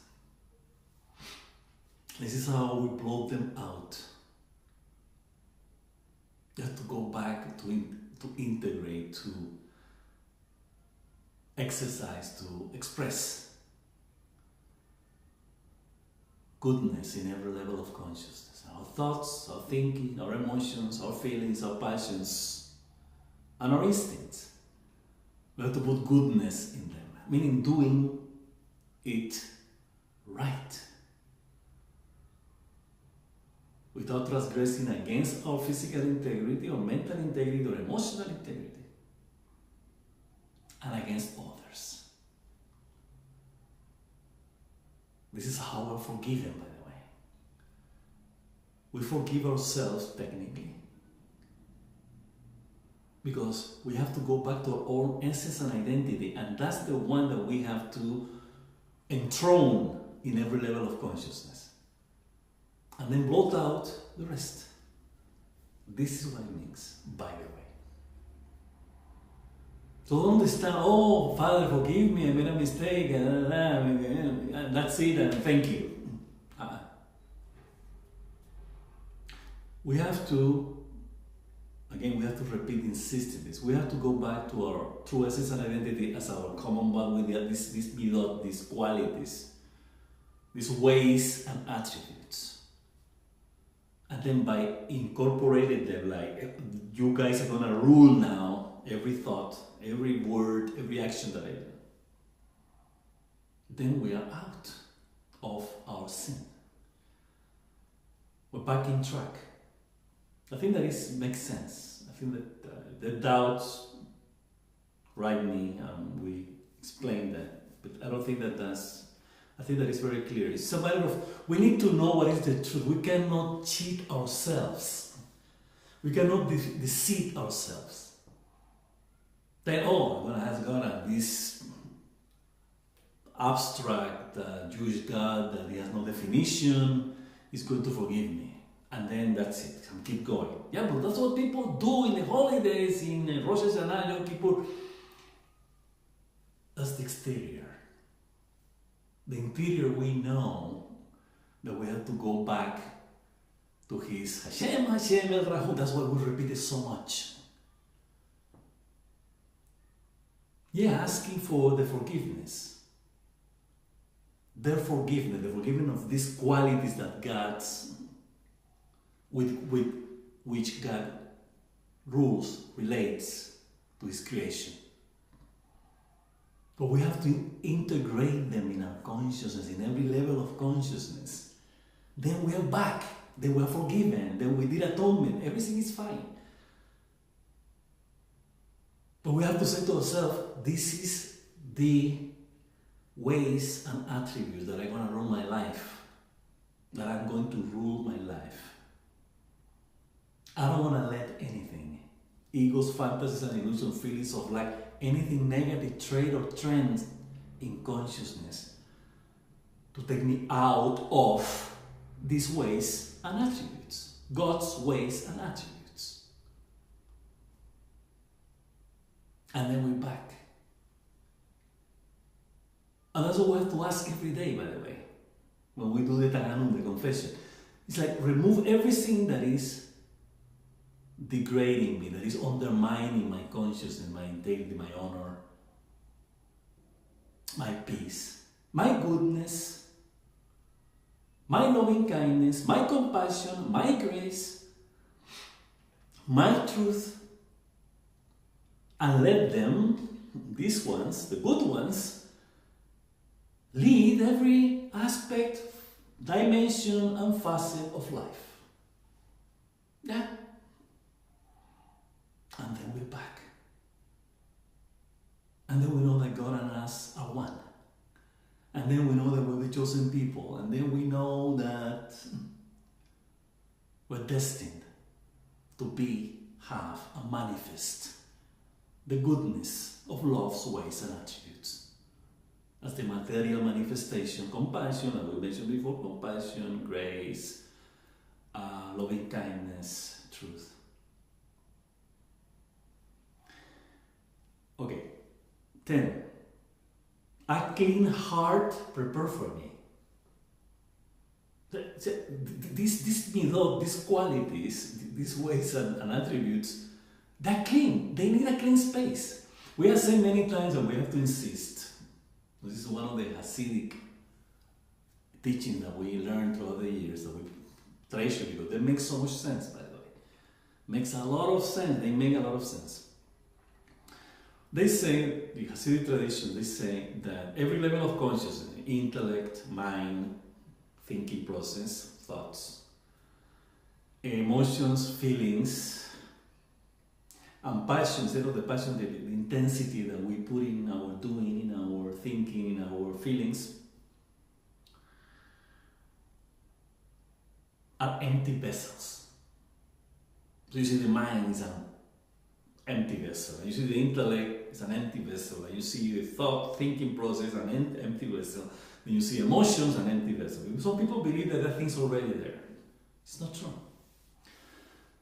This is how we blot them out. You have to go back to integrate, to exercise, to express goodness in every level of consciousness. Our thoughts, our thinking, our emotions, our feelings, our passions, and our instincts. We have to put goodness in them, meaning doing it right. Without transgressing against our physical integrity or mental integrity or emotional integrity, and against others. This is how we're forgiven, by the way. We forgive ourselves technically because we have to go back to our own essence and identity, and that's the one that we have to enthrone in every level of consciousness. And then blot out the rest. This is what it means, by the way. So don't understand, oh, Father, forgive me, I made a mistake, and that's it, and thank you. We have to, again, we have to repeat, insist in this. We have to go back to our true essence and identity as our common bond with this midot, these qualities, these ways and attributes. And then by incorporating them, like, you guys are gonna rule now every thought, every word, every action that I do. Then we are out of our sin. We're back in track. I think that makes sense. I think that the doubts, write me, we explain that, but I don't think that that's. I think that is very clear. It's a matter of, we need to know what is the truth. We cannot cheat ourselves. We cannot deceive ourselves. Then, oh, I'm going to ask God this abstract Jewish God that He has no definition is going to forgive me. And then that's it, and keep going. Yeah, but that's what people do in the holidays, in Rosh Hashanah, Yom Kippur. That's the exterior. The interior, we know that we have to go back to His Hashem, Hashem, El Rahum. That's why we repeat it so much. Yeah, asking for the forgiveness. Their forgiveness, the forgiveness of these qualities that God's, with which God rules, relates to His creation. But we have to integrate them in our consciousness, in every level of consciousness. Then we are back. Then we are forgiven. Then we did atonement. Everything is fine. But we have to say to ourselves, this is the ways and attributes that are going to run my life, that are going to rule my life. I don't want to let anything, egos, fantasies, and illusions, feelings of lack, anything negative trait or trend in consciousness to take me out of these ways and attributes, God's ways and attributes. And then we're back. And that's what we have to ask every day, by the way, when we do the Taganum, the confession. It's like remove everything that is degrading me, that is undermining my consciousness, my integrity, my honor, my peace, my goodness, my loving kindness, my compassion, my grace, my truth, and let them, these ones, the good ones, lead every aspect, dimension, and facet of life. Yeah. And then we know that we're the chosen people. And then we know that we're destined to have, and manifest the goodness of love's ways and attributes. As the material manifestation, compassion, as we mentioned before, compassion, grace, loving kindness, truth. Okay, 10. A clean heart prepare for me. These qualities, these ways and attributes, they're clean. They need a clean space. We have said many times that we have to insist. This is one of the Hasidic teaching that we learned throughout the years, that we treasure, because they make so much sense, by the way. Makes a lot of sense. They make a lot of sense. They say, the Hasidic tradition, they say that every level of consciousness, intellect, mind, thinking process, thoughts, emotions, feelings, and passion, instead of the passion, the intensity that we put in our doing, in our thinking, in our feelings, are empty vessels. So you see the mind is an empty vessel, and you see the intellect is an empty vessel, and you see the thought, thinking process, an empty vessel, and you see emotions, an empty vessel. Some people believe that thing's already there. It's not true.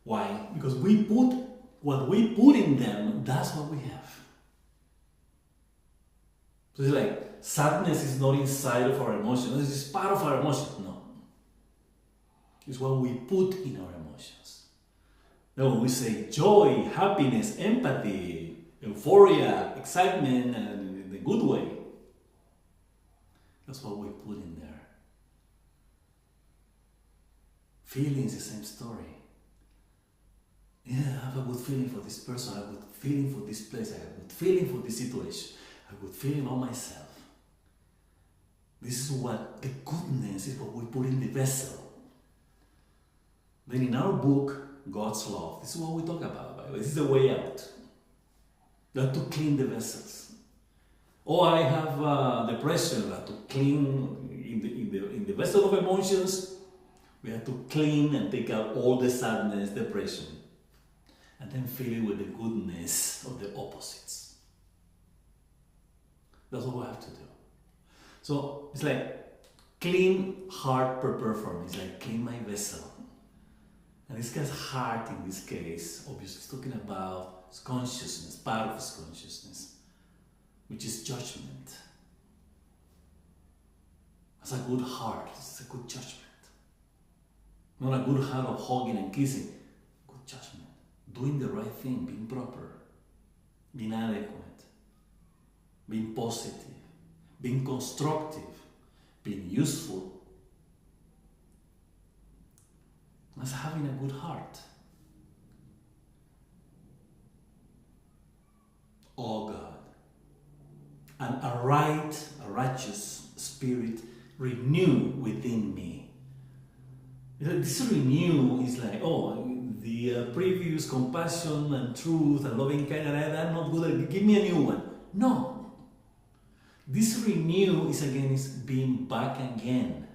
Why? Because what we put in them, that's what we have. So it's like, sadness is not inside of our emotions, this is part of our emotions. No. It's what we put in our emotions. Now when we say joy, happiness, empathy, euphoria, excitement, and in the good way, that's what we put in there. Feelings, the same story. Yeah, I have a good feeling for this person, I have a good feeling for this place, I have a good feeling for this situation, I have a good feeling about myself. This is what the goodness is, what we put in the vessel. Then in our book, God's Love, this is what we talk about, by the way. This is the way out. You have to clean the vessels. Oh, I have depression, I have to clean in the vessel of emotions. We have to clean and take out all the sadness, depression, and then fill it with the goodness of the opposites. That's what we have to do. So it's like clean heart prepare for me. It's like clean my vessel. And this guy's heart in this case, obviously, is talking about his consciousness, part of his consciousness, which is judgment. That's a good heart. It's a good judgment. Not a good heart of hugging and kissing. Good judgment. Doing the right thing, being proper, being adequate, being positive, being constructive, being useful. That's having a good heart. Oh God, and a righteous spirit renew within me. This renew is like, the previous compassion and truth and loving kindness, I'm not good, give me a new one. No. This renew is being back again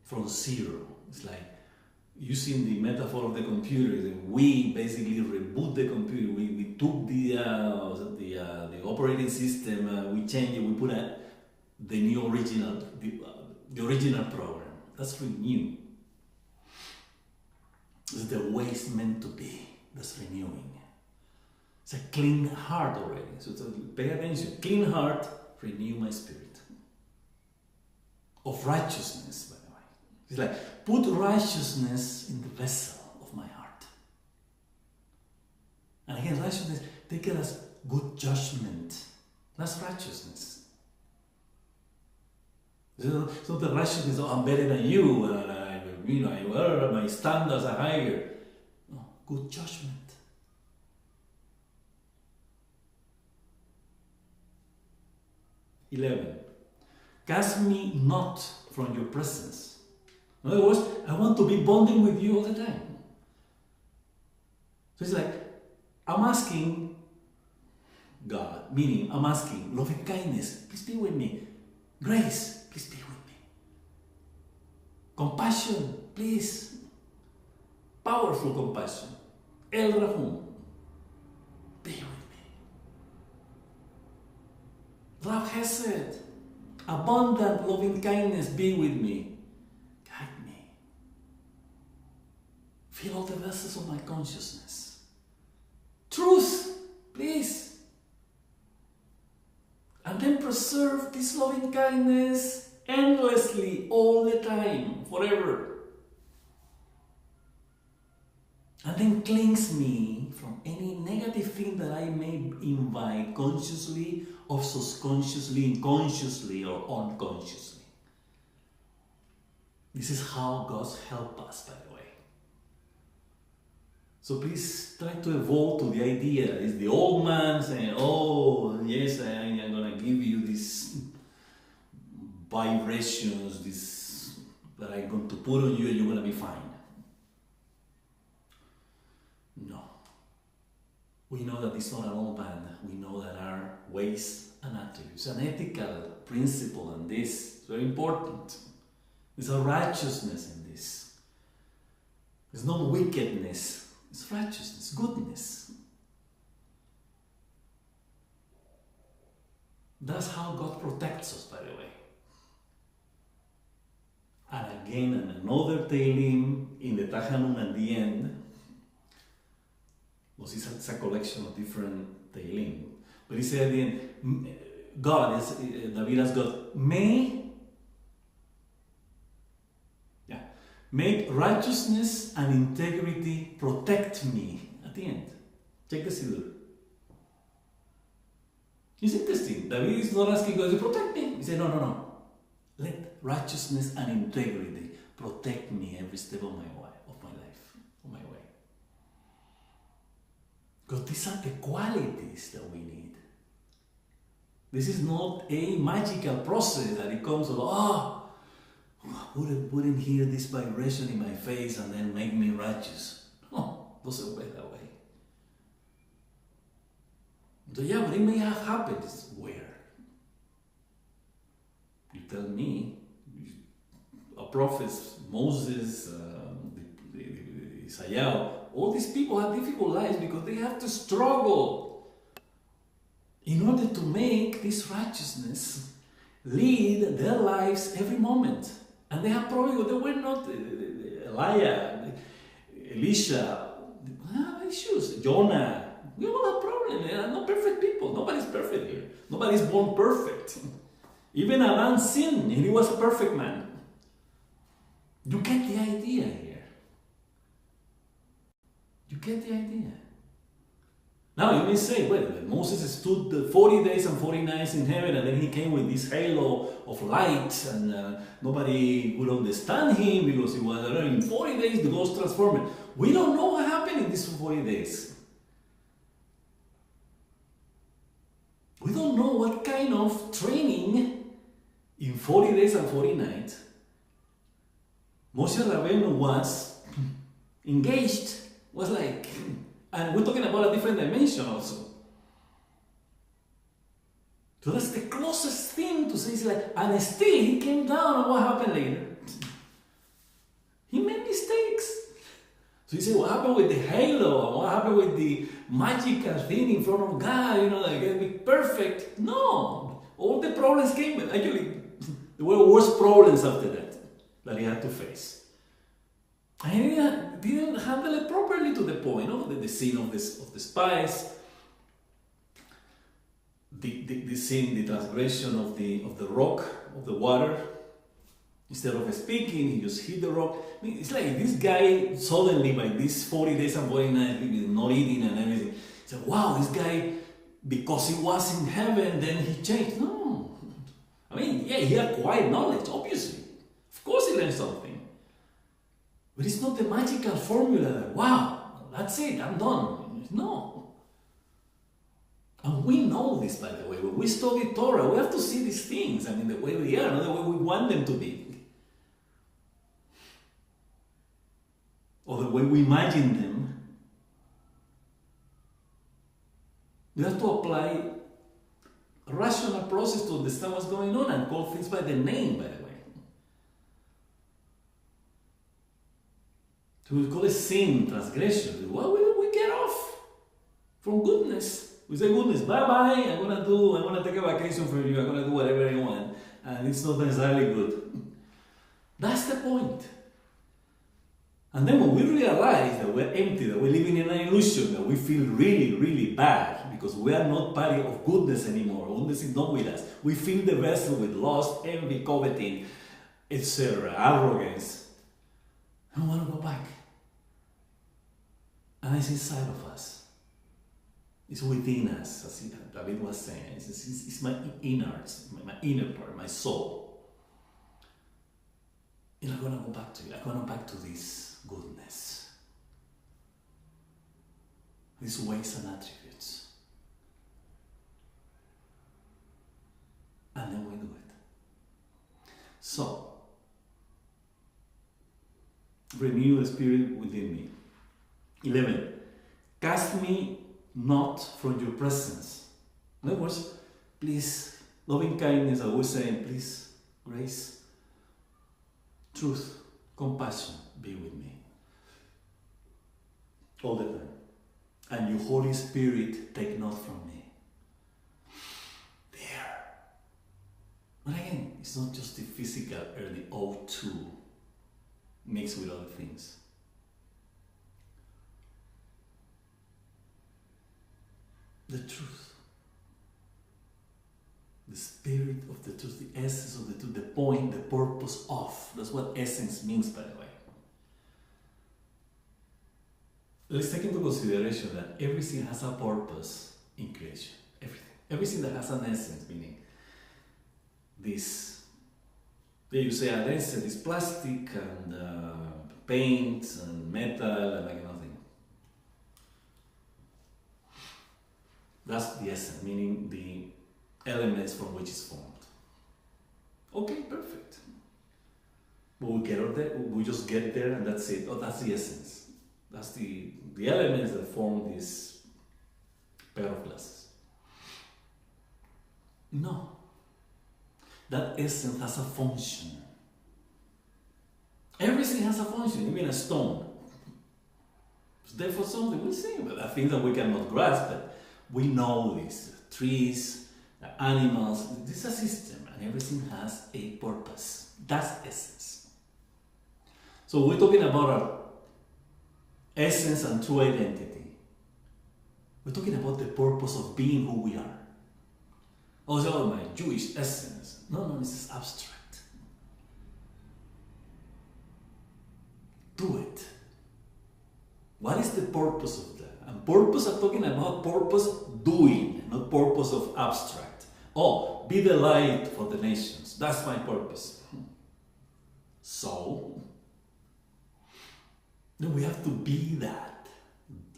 from zero. It's like using the metaphor of the computer. We basically reboot the computer. We took the operating system, we changed it, we put the new original, the original program. That's renew. It's the way it's meant to be. That's renewing. It's a clean heart already. So pay attention. Clean heart, renew my spirit. Of righteousness, by the way. It's like, put righteousness in the vessel of my heart. And again, righteousness, take it as good judgment. That's righteousness. So the righteousness, I'm better than you, my standards are higher. No, good judgment. "11. Cast me not from your presence." In other words, I want to be bonding with you all the time. So it's like, I'm asking God, meaning I'm asking loving kindness, please be with me. Grace, please be with me. Compassion, please. Powerful compassion. El Rahum, be with me. Love Hesed, abundant loving kindness, be with me. Guide me. Fill all the vessels of my consciousness. Truth, please. And then preserve this loving kindness endlessly, all the time, forever. And then cleanse me from any negative thing that I may invite consciously or subconsciously, unconsciously or unconsciously. This is how God helps us, by the way. So please try to evolve to the idea. It's the old man saying, oh, yes, I'm going to give you these vibrations, this that I'm going to put on you and you're going to be fine. No. We know that it's not an old man. We know that our ways and attributes, an ethical principle in this, is very important. There's a righteousness in this. There's no wickedness. It's righteousness, goodness. That's how God protects us, by the way. And again, another Tehillim in the Tachanun at the end. Well, it's a collection of different Tehillim. But he said at the end, God, David as God, make righteousness and integrity protect me. At the end. Check the Siddur. It's interesting. David is not asking God to protect me. He said, no. Let righteousness and integrity protect me every step of my life, of my way. Because these are the qualities that we need. This is not a magical process that it comes wouldn't hear this vibration in my face and then make me righteous. No, doesn't work that way. So yeah, but it may have happened. Where? You tell me. Prophets, Moses, Isaiah, all these people have difficult lives because they have to struggle in order to make this righteousness lead their lives every moment. And they have probably, they were not Elijah, Elisha, issues, Jonah. We all have problems. They are not perfect people. Nobody's perfect here. Nobody's born perfect. Even Adam sinned and he was a perfect man. You get the idea here. You get the idea. Now you may say, well, Moses stood 40 days and 40 nights in heaven and then he came with this halo of light and nobody would understand him because he was in 40 days the God's transformed. We don't know what happened in these 40 days. We don't know what kind of training in 40 days and 40 nights Moshe Rabbeinu was engaged, was like, and we're talking about a different dimension also. So that's the closest thing to say, it's like, and still he came down and what happened later? He made mistakes. So you say, what happened with the halo? And what happened with the magical thing in front of God? You know, like, it'll be perfect. No. All the problems came, actually, there were worse problems after that he had to face. And he didn't handle it properly to the point of the sin of the spies, the sin, the transgression of the rock, of the water. Instead of speaking, he just hit the rock. I mean, it's like this guy suddenly, by these 40 days and 40 nights, not eating and everything, he said, wow, this guy, because he was in heaven, then he changed. No. I mean, yeah, he acquired knowledge, obviously. Of course he learned something. But it's not the magical formula that, wow, that's it, I'm done. No. And we know this, by the way. When we study Torah, we have to see these things, I mean, the way they are, not the way we want them to be. Or the way we imagine them. We have to apply rational process to understand what's going on and call things by the name, by the way. To call a sin transgression. Well, we get off from goodness. We say goodness, bye-bye, I'm gonna take a vacation for you, I'm gonna do whatever I want. And it's not necessarily good. That's the point. And then when we realize that we're empty, that we're living in an illusion, that we feel really, really bad because we are not part of goodness anymore, goodness is not with us. We fill the vessel with lust, envy, coveting, etc., arrogance. I want to go back. And it's inside of us. It's within us, as David was saying. It's my innards, my inner part, my soul. And I'm going to go back to it. I'm going back to this goodness. These ways and attributes. And then we do it. So, renew the spirit within me. 11. Cast me not from your presence. In other words, please, loving kindness, I was saying, please, grace, truth, compassion, be with me. All the time. And your Holy Spirit take not from me. There. But again, it's not just the physical or the O2 mixed with other things. The truth. The spirit of the truth, the essence of the truth, the point, the purpose of. That's what essence means, by the way. Let's take into consideration that everything has a purpose in creation. Everything. Everything that has an essence, meaning this. You say an essence is plastic and paint and metal and like nothing. That's the essence, meaning the elements from which it's formed. Okay, perfect. But we just get there and that's it. Oh, that's the essence. That's the elements that form this pair of glasses. No. That essence has a function. Everything has a function, even a stone. It's there for something, we see, but there are things that we cannot grasp, but we know this. Trees, the animals, this is a system, and everything has a purpose. That's essence. So we're talking about our essence and true identity. We're talking about the purpose of being who we are. Oh, my Jewish essence. No, this is abstract. Do it. What is the purpose of that? And purpose, I'm talking about purpose doing, not purpose of abstract. Oh, be the light for the nations. That's my purpose. So, then we have to be that,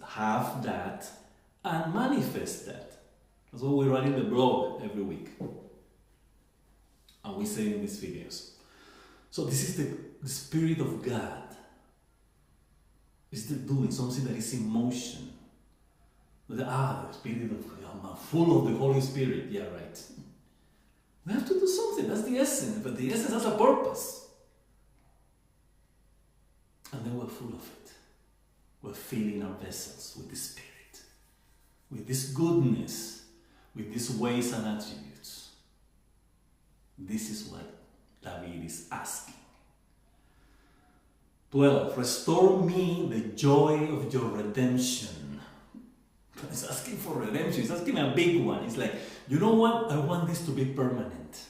have that, and manifest that. That's what we write in the blog every week. And we say in these videos. So this is the Spirit of God. It's the doing, something that is in motion. The Spirit of God, I'm full of the Holy Spirit. Yeah, right. We have to do something, that's the essence, but the essence has a purpose. And then we're full of it. We're filling our vessels with the Spirit, with this goodness, with these ways and attributes. This is what David is asking. 12. Restore me the joy of your redemption. He's asking for redemption. He's asking a big one. It's like, you know what? I want this to be permanent.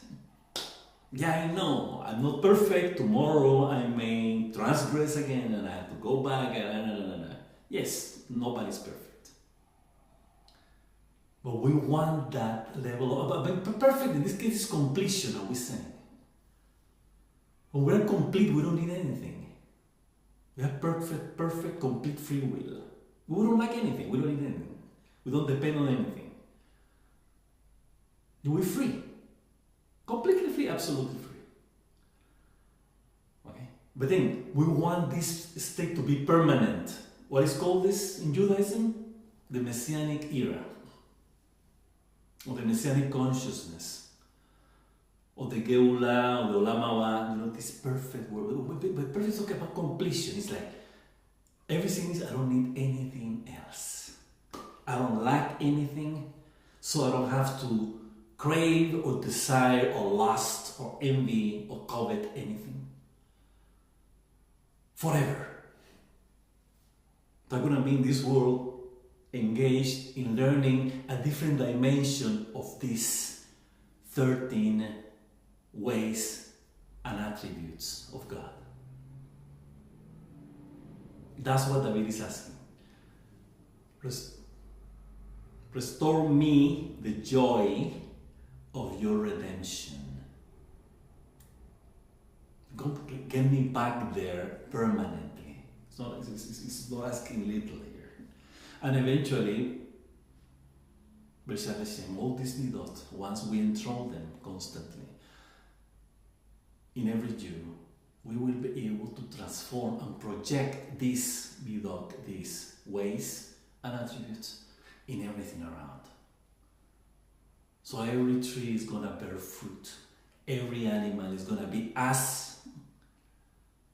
Yeah, I know. I'm not perfect. Tomorrow I may transgress again and I have to go back. Yes, nobody's perfect. But we want that level of... But perfect in this case is completion, are we saying? When we're complete, we don't need anything. We have perfect, complete free will. We don't like anything. We don't need anything. We don't depend on anything. We're free. Completely free, absolutely free. Okay? But then, we want this state to be permanent. What is called this in Judaism? The Messianic era. or the messianic consciousness, or the Geula, or the Olam Haba, this perfect world. But perfect is talking about completion. It's like everything is, I don't need anything else. I don't lack anything, so I don't have to crave or desire or lust or envy or covet anything. Forever. They're going to be in this world engaged in learning a different dimension of these 13 ways and attributes of God. That's what David is asking. Restore me the joy of your redemption. Get me back there permanently. It's not asking little here. And eventually, B'Shem Hashem, all these midot, once we enthrall them constantly, in every Jew, we will be able to transform and project these midot, these ways and attributes, in everything around. So every tree is going to bear fruit. Every animal is going to be as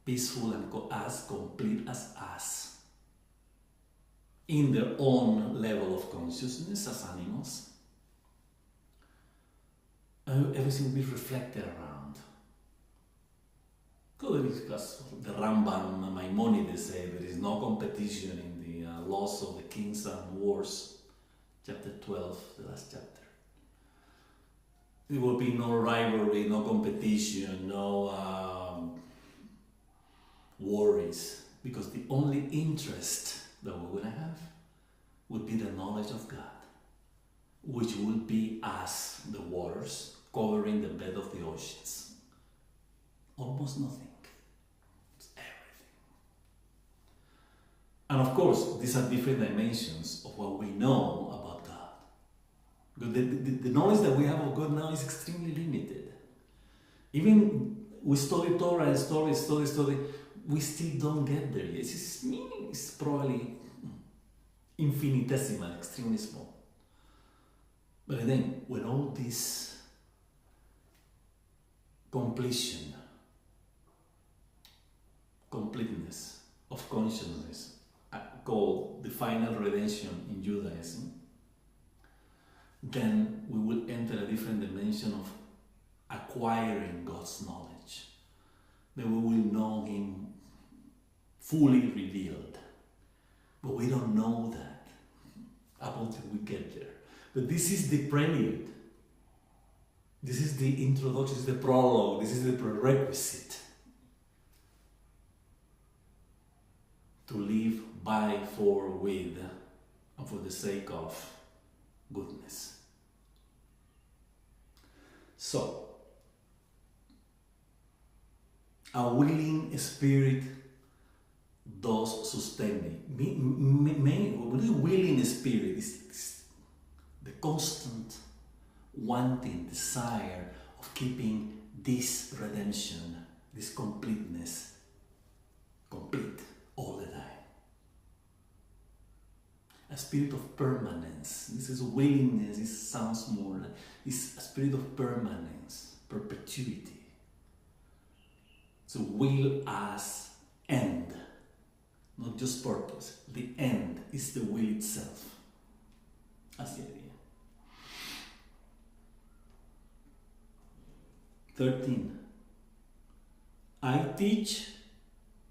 peaceful and as complete as us in their own level of consciousness as animals. Everything will be reflected around. Because the Rambam, Maimonides say there is no competition in the laws of the kings and wars, chapter 12, the last chapter. There will be no rivalry, no competition, no worries, because the only interest that we're going to have would be the knowledge of God, which will be as the waters covering the bed of the oceans. Almost nothing. It's everything. And of course, these are different dimensions of what we know about God. Because the knowledge that we have of God now is extremely limited. Even we study Torah and study, we still don't get there yet. Its meaning is probably infinitesimal, extremely small. But then, when all this completeness of consciousness, called the final redemption in Judaism, then we will enter a different dimension of acquiring God's knowledge. Then we will know Him fully revealed. But we don't know that up until we get there. But this is the prelude. This is the introduction, this is the prologue, this is the prerequisite to live by, for, with, and for the sake of goodness. So, a willing spirit does sustain me. A willing spirit is the constant wanting, desire of keeping this redemption, this completeness, complete all the time. A spirit of permanence. This is willingness, it sounds more like it's a spirit of permanence, perpetuity. So will as end, not just purpose. The end is the will itself. That's the idea. 13. I teach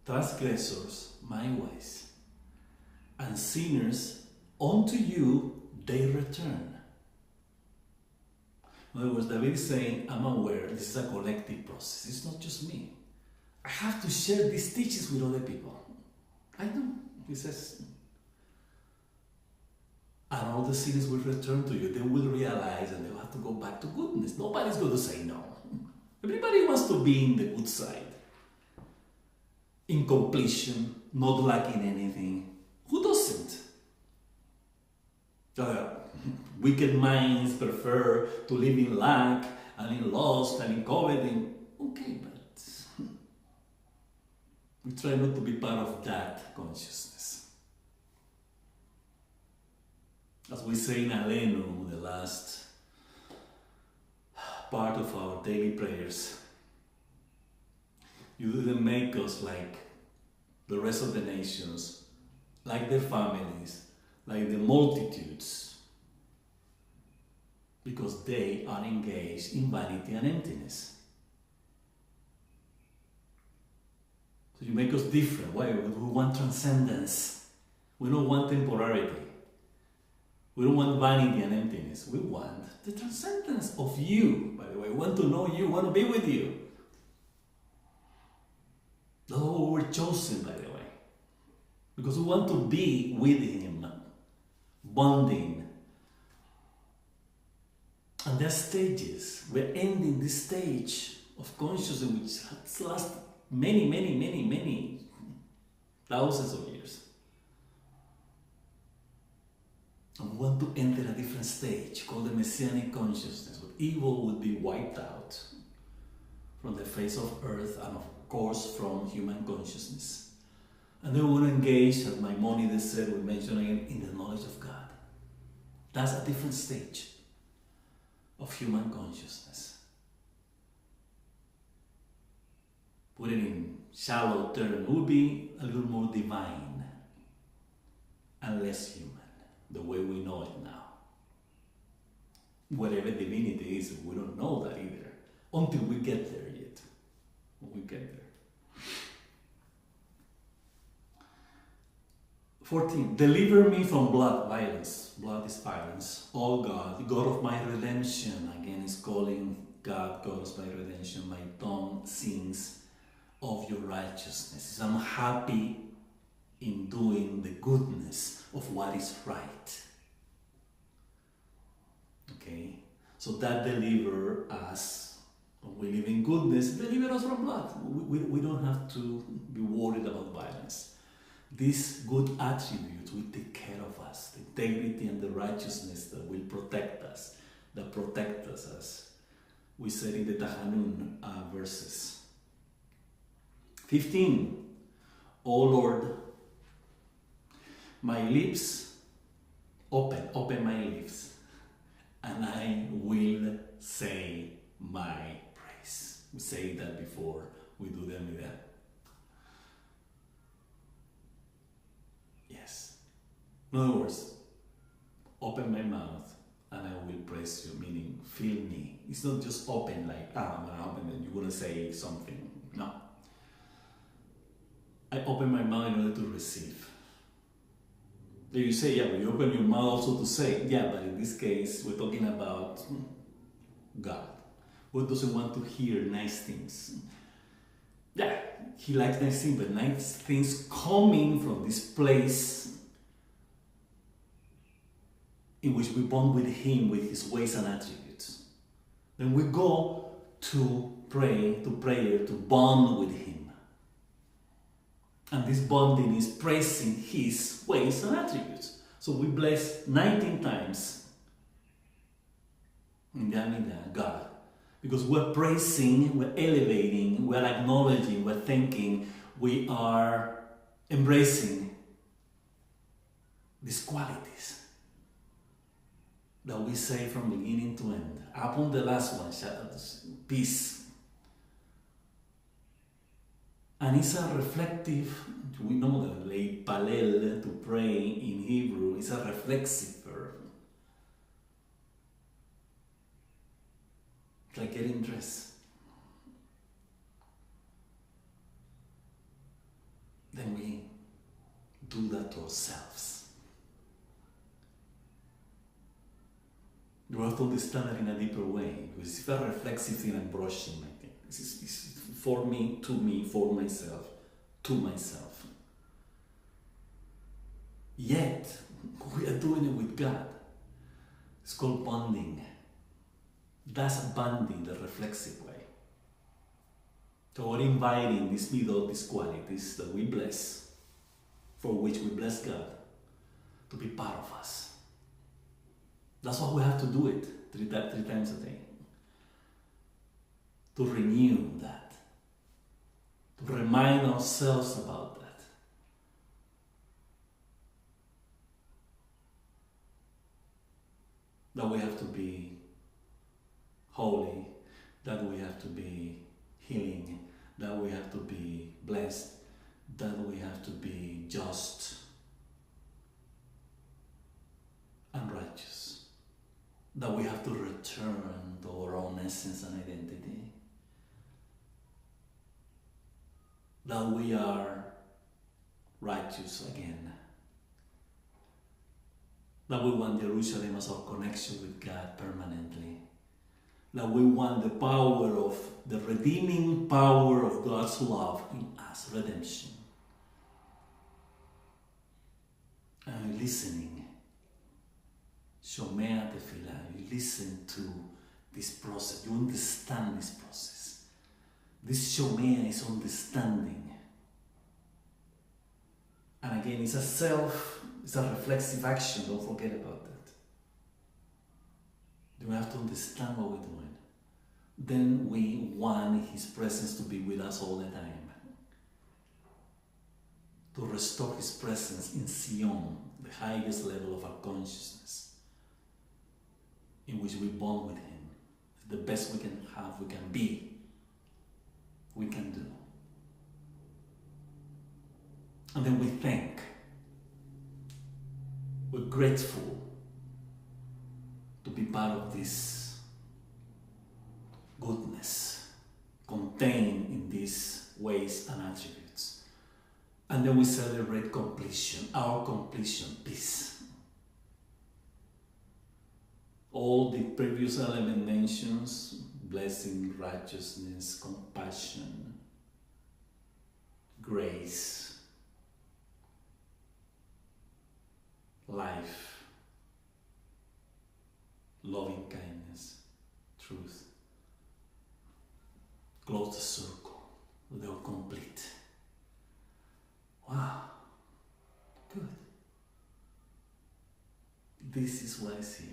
transgressors my ways, and sinners unto you they return. In other words, David is saying, I'm aware this is a collective process. It's not just me. I have to share these teachings with other people. I know. He says, and all the sinners will return to you. They will realize and they will have to go back to goodness. Nobody's going to say no. Everybody wants to be in the good side. In completion, not lacking anything. Who doesn't? Wicked minds prefer to live in lack and in lust and in coveting. Okay, but we try not to be part of that consciousness. As we say in Alenu, the last part of our daily prayers. You didn't make us like the rest of the nations, like their families, like the multitudes, because they are engaged in vanity and emptiness. So you make us different. Why? We want transcendence. We don't want temporality. We don't want vanity and emptiness. We want the transcendence of you, by the way. We want to know you, we want to be with you. That's why we were chosen, by the way. Because we want to be with Him, bonding. And there are stages. We're ending this stage of consciousness which has lasted many thousands of years. And we want to enter a different stage called the Messianic consciousness, where evil would be wiped out from the face of earth and of course from human consciousness. And then we want to engage, as Maimonides said, we mentioned again, in the knowledge of God. That's a different stage of human consciousness. Put it in shallow terms, it would be a little more divine and less human, the way we know it now. Whatever divinity is, we don't know that either, until we get there yet. When we get there. 14. Deliver me from blood, violence. Blood is violence. Oh God, God of my redemption. Again, is calling God, God of my redemption. My tongue sings of your righteousness. I'm happy in doing the goodness of what is right. Okay? So that deliver us, when we live in goodness, deliver us from blood. We don't have to be worried about violence. These good attributes will take care of us, the integrity and the righteousness that will protect us, that protect us, as we said in the Tahanun verses. 15. O Lord, my lips, open my lips, and I will say my praise. We say that before we do the Amidah. Yes. In other words, open my mouth and I will praise you, meaning fill me. It's not just open like, I'm going to open and you want to say something. No. I open my mouth in order to receive. Then you say, yeah, but you open your mouth also to say. Yeah, but in this case, we're talking about God. Who doesn't want to hear nice things? Yeah, He likes nice things, but nice things coming from this place in which we bond with Him, with His ways and attributes. Then we go to pray, to prayer, to bond with Him. And this bonding is praising His ways and attributes. So we bless 19 times in the Amidah, God. Because we're praising, we're elevating, we're acknowledging, we're thanking, we are embracing these qualities that we say from beginning to end. Upon the last one, peace. And it's a reflective, we know that leipalel, to pray in Hebrew, is a reflexive verb. It's like getting dressed. Then we do that to ourselves. You have to understand that in a deeper way, because it's a reflexive thing I'm brushing, I think. This is for me, to me, for myself, to myself. Yet, we are doing it with God. It's called bonding. That's bonding, the reflexive way. So we're inviting these middle, these qualities that we bless, for which we bless God, to be part of us. That's why we have to do it three times a day. To renew that. To remind ourselves about that. That we have to be holy. that we have to be healing, that we have to be blessed, that we have to be just and righteous, that we have to return to our own essence and identity, that we are righteous again, that we want Jerusalem as our connection with God permanently, that we want the power of the redeeming power of God's love in us, redemption. And you're listening. Shomea tefillah. You listen to this process. You understand this process. This shomea is understanding. And again, it's a reflexive action. Don't forget about that. We have to understand what we're doing. Then we want His presence to be with us all the time. To restore His presence in Sion, the highest level of our consciousness, in which we bond with Him. The best we can have, we can be, we can do. And then we thank. We're grateful to be part of this goodness contained in these ways and attributes. And then we celebrate completion, our completion, peace. All the previous element mentions, blessing, righteousness, compassion, grace, life, loving kindness, truth. Close the circle. They're complete. Wow. Good. This is what is here.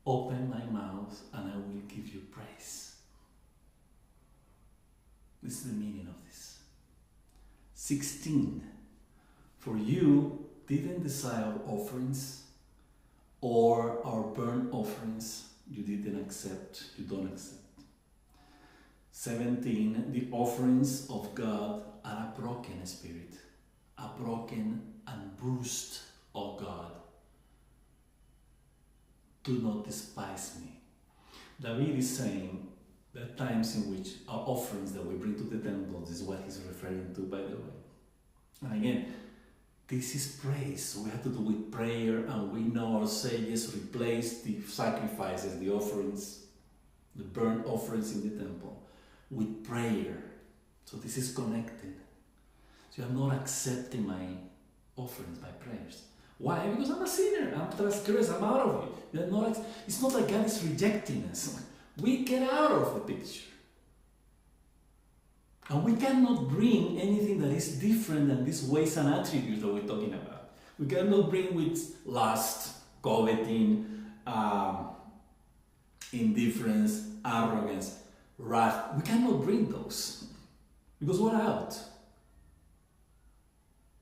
Open my mouth and I will give you praise. This is the meaning of this. 16. For you didn't desire offerings or our burnt offerings. You didn't accept. You don't accept. 17. The offerings of God are a broken spirit, a broken and bruised, O God. Do not despise me. David is saying there are times in which our offerings that we bring to the temple, this is what he's referring to, by the way. And again, this is praise. So we have to do with prayer, and we know our sages replaced the sacrifices, the offerings, the burnt offerings in the temple, with prayer. So this is connected. So I'm not accepting my offerings by prayers. Why? Because I'm a sinner. I'm transgressed. I'm out of it. It's not like God is rejecting us. We get out of the picture. And we cannot bring anything that is different than these ways and attributes that we're talking about. We cannot bring with lust, coveting, indifference, arrogance, wrath. We cannot bring those because we're out.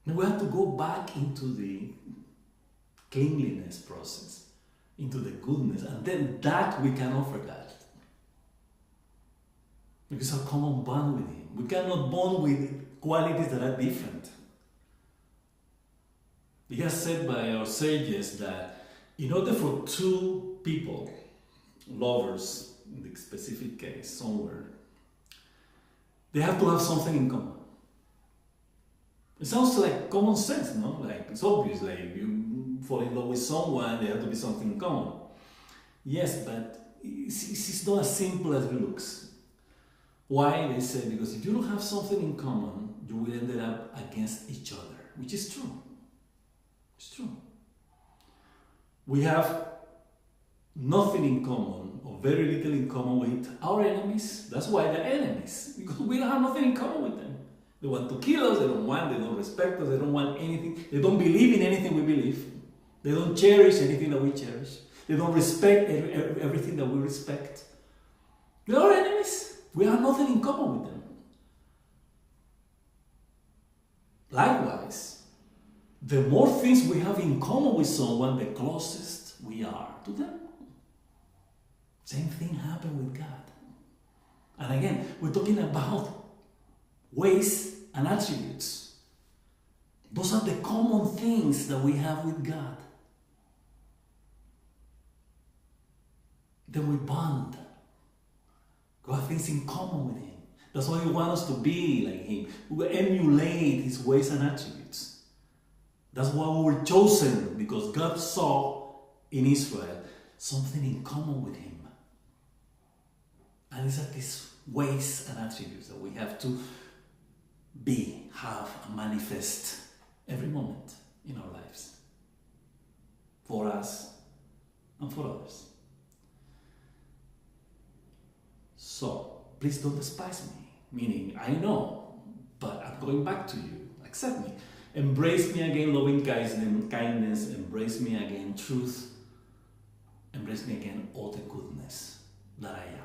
And we have to go back into the cleanliness process, into the goodness, and then that we can offer God. Because our common bond with Him. We cannot bond with qualities that are different. It has said by our sages that in order for two people, lovers in the specific case, somewhere, they have to have something in common. It sounds like common sense, no? Like it's obvious, like you fall in love with someone, there have to be something in common. Yes, but it's not as simple as it looks. Why? They say because if you don't have something in common, you will end up against each other, which is true. It's true. We have nothing in common, or very little in common with our enemies. That's why they're enemies, because we don't have nothing in common with them. They want to kill us, they don't respect us, they don't want anything, they don't believe in anything we believe. They don't cherish anything that we cherish. They don't respect everything that we respect. They are enemies. We have nothing in common with them. Likewise, the more things we have in common with someone, the closest we are to them. Same thing happened with God. And again, we're talking about ways and attributes. Those are the common things that we have with God. Then we bond. We have things in common with Him. That's why He wants us to be like Him. We emulate His ways and attributes. That's why we were chosen, because God saw in Israel something in common with Him. And these are these ways and attributes that we have to be, have, and manifest every moment in our lives. For us and for others. So, please don't despise me. Meaning, I know, but I'm going back to you. Accept me. Embrace me again, loving kindness. Embrace me again, truth. Embrace me again, all the goodness that I am.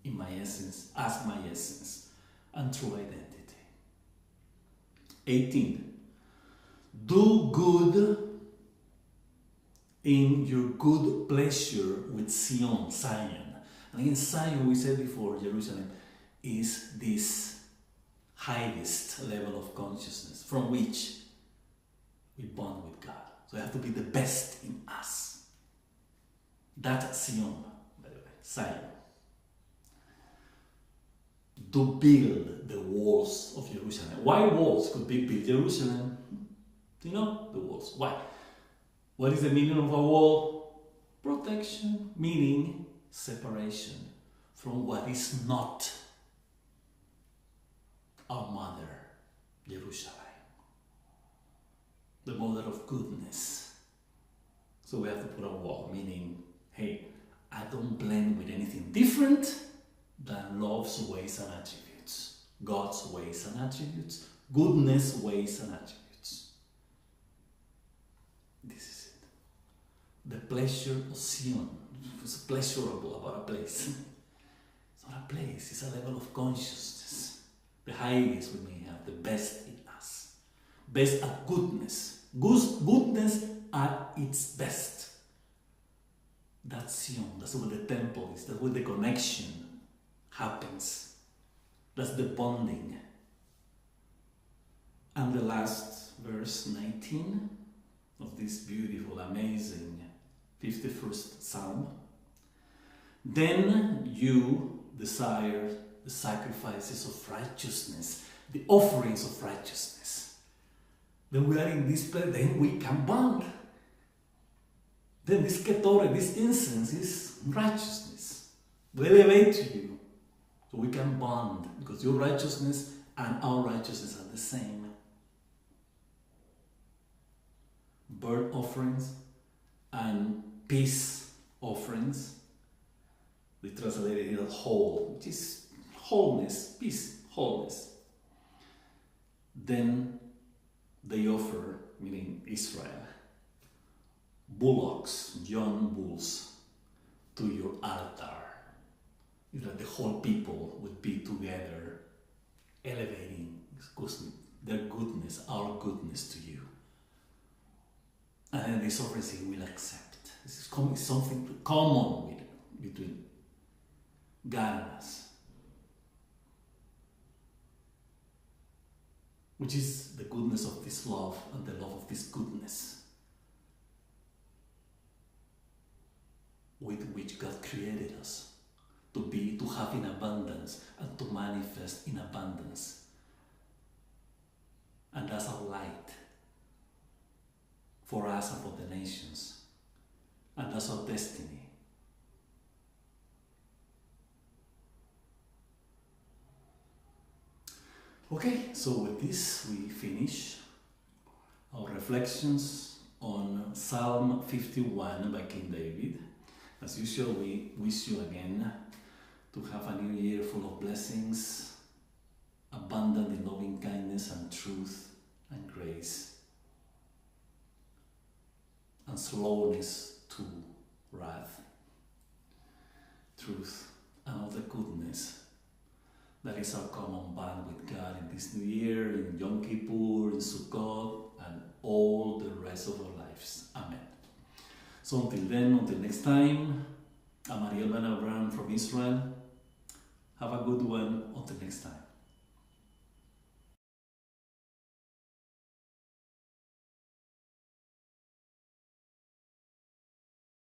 In my essence, as my essence, and true identity. 18. Do good in your good pleasure with Zion. And again, Zion, we said before, Jerusalem, is this highest level of consciousness from which we bond with God. So we have to be the best in us. That's Zion, by the way, Zion. To build the walls of Jerusalem. Why walls? Could be build Jerusalem. Do you know? The walls. Why? What is the meaning of a wall? Protection, meaning separation from what is not our mother, Jerusalem. The mother of goodness. So we have to put a wall, meaning, hey, I don't blend with anything different than love's ways and attributes, God's ways and attributes, goodness ways and attributes. This is it. The pleasure of Zion. It's pleasurable about a place. It's not a place, it's a level of consciousness. The highest we may have, the best in us. Best at goodness. Goodness at its best. That's Zion. That's where the temple is. That's where the connection happens. That's the bonding. And the last verse, 19, of this beautiful, amazing 51st Psalm. Then you desire the sacrifices of righteousness, the offerings of righteousness. Then we are in this place, then we can bond. Then this ketore, this incense is righteousness. We elevate to you. So we can bond, because your righteousness and our righteousness are the same. Burnt offerings and peace offerings. We translated it as whole, which is wholeness, peace, wholeness. Then they offer, meaning Israel, bullocks, young bulls, to your altar. That the whole people would be together, elevating their goodness, our goodness to you. And then this offerings He will accept. This is something common between God and us, which is the goodness of this love and the love of this goodness with which God created us to have in abundance and to manifest in abundance. And that's our light for us and for the nations. And that's our destiny. Okay, so with this we finish our reflections on Psalm 51 by King David. As usual, we wish you again to have a new year full of blessings, abundant in loving kindness and truth and grace, and slowness to wrath, truth, and all the goodness that is our common bond with God in this new year, in Yom Kippur, in Sukkot, and all the rest of our lives. Amen. So until then, until next time, I'm Ariel Ben Abraham from Israel. Have a good one. Until next time.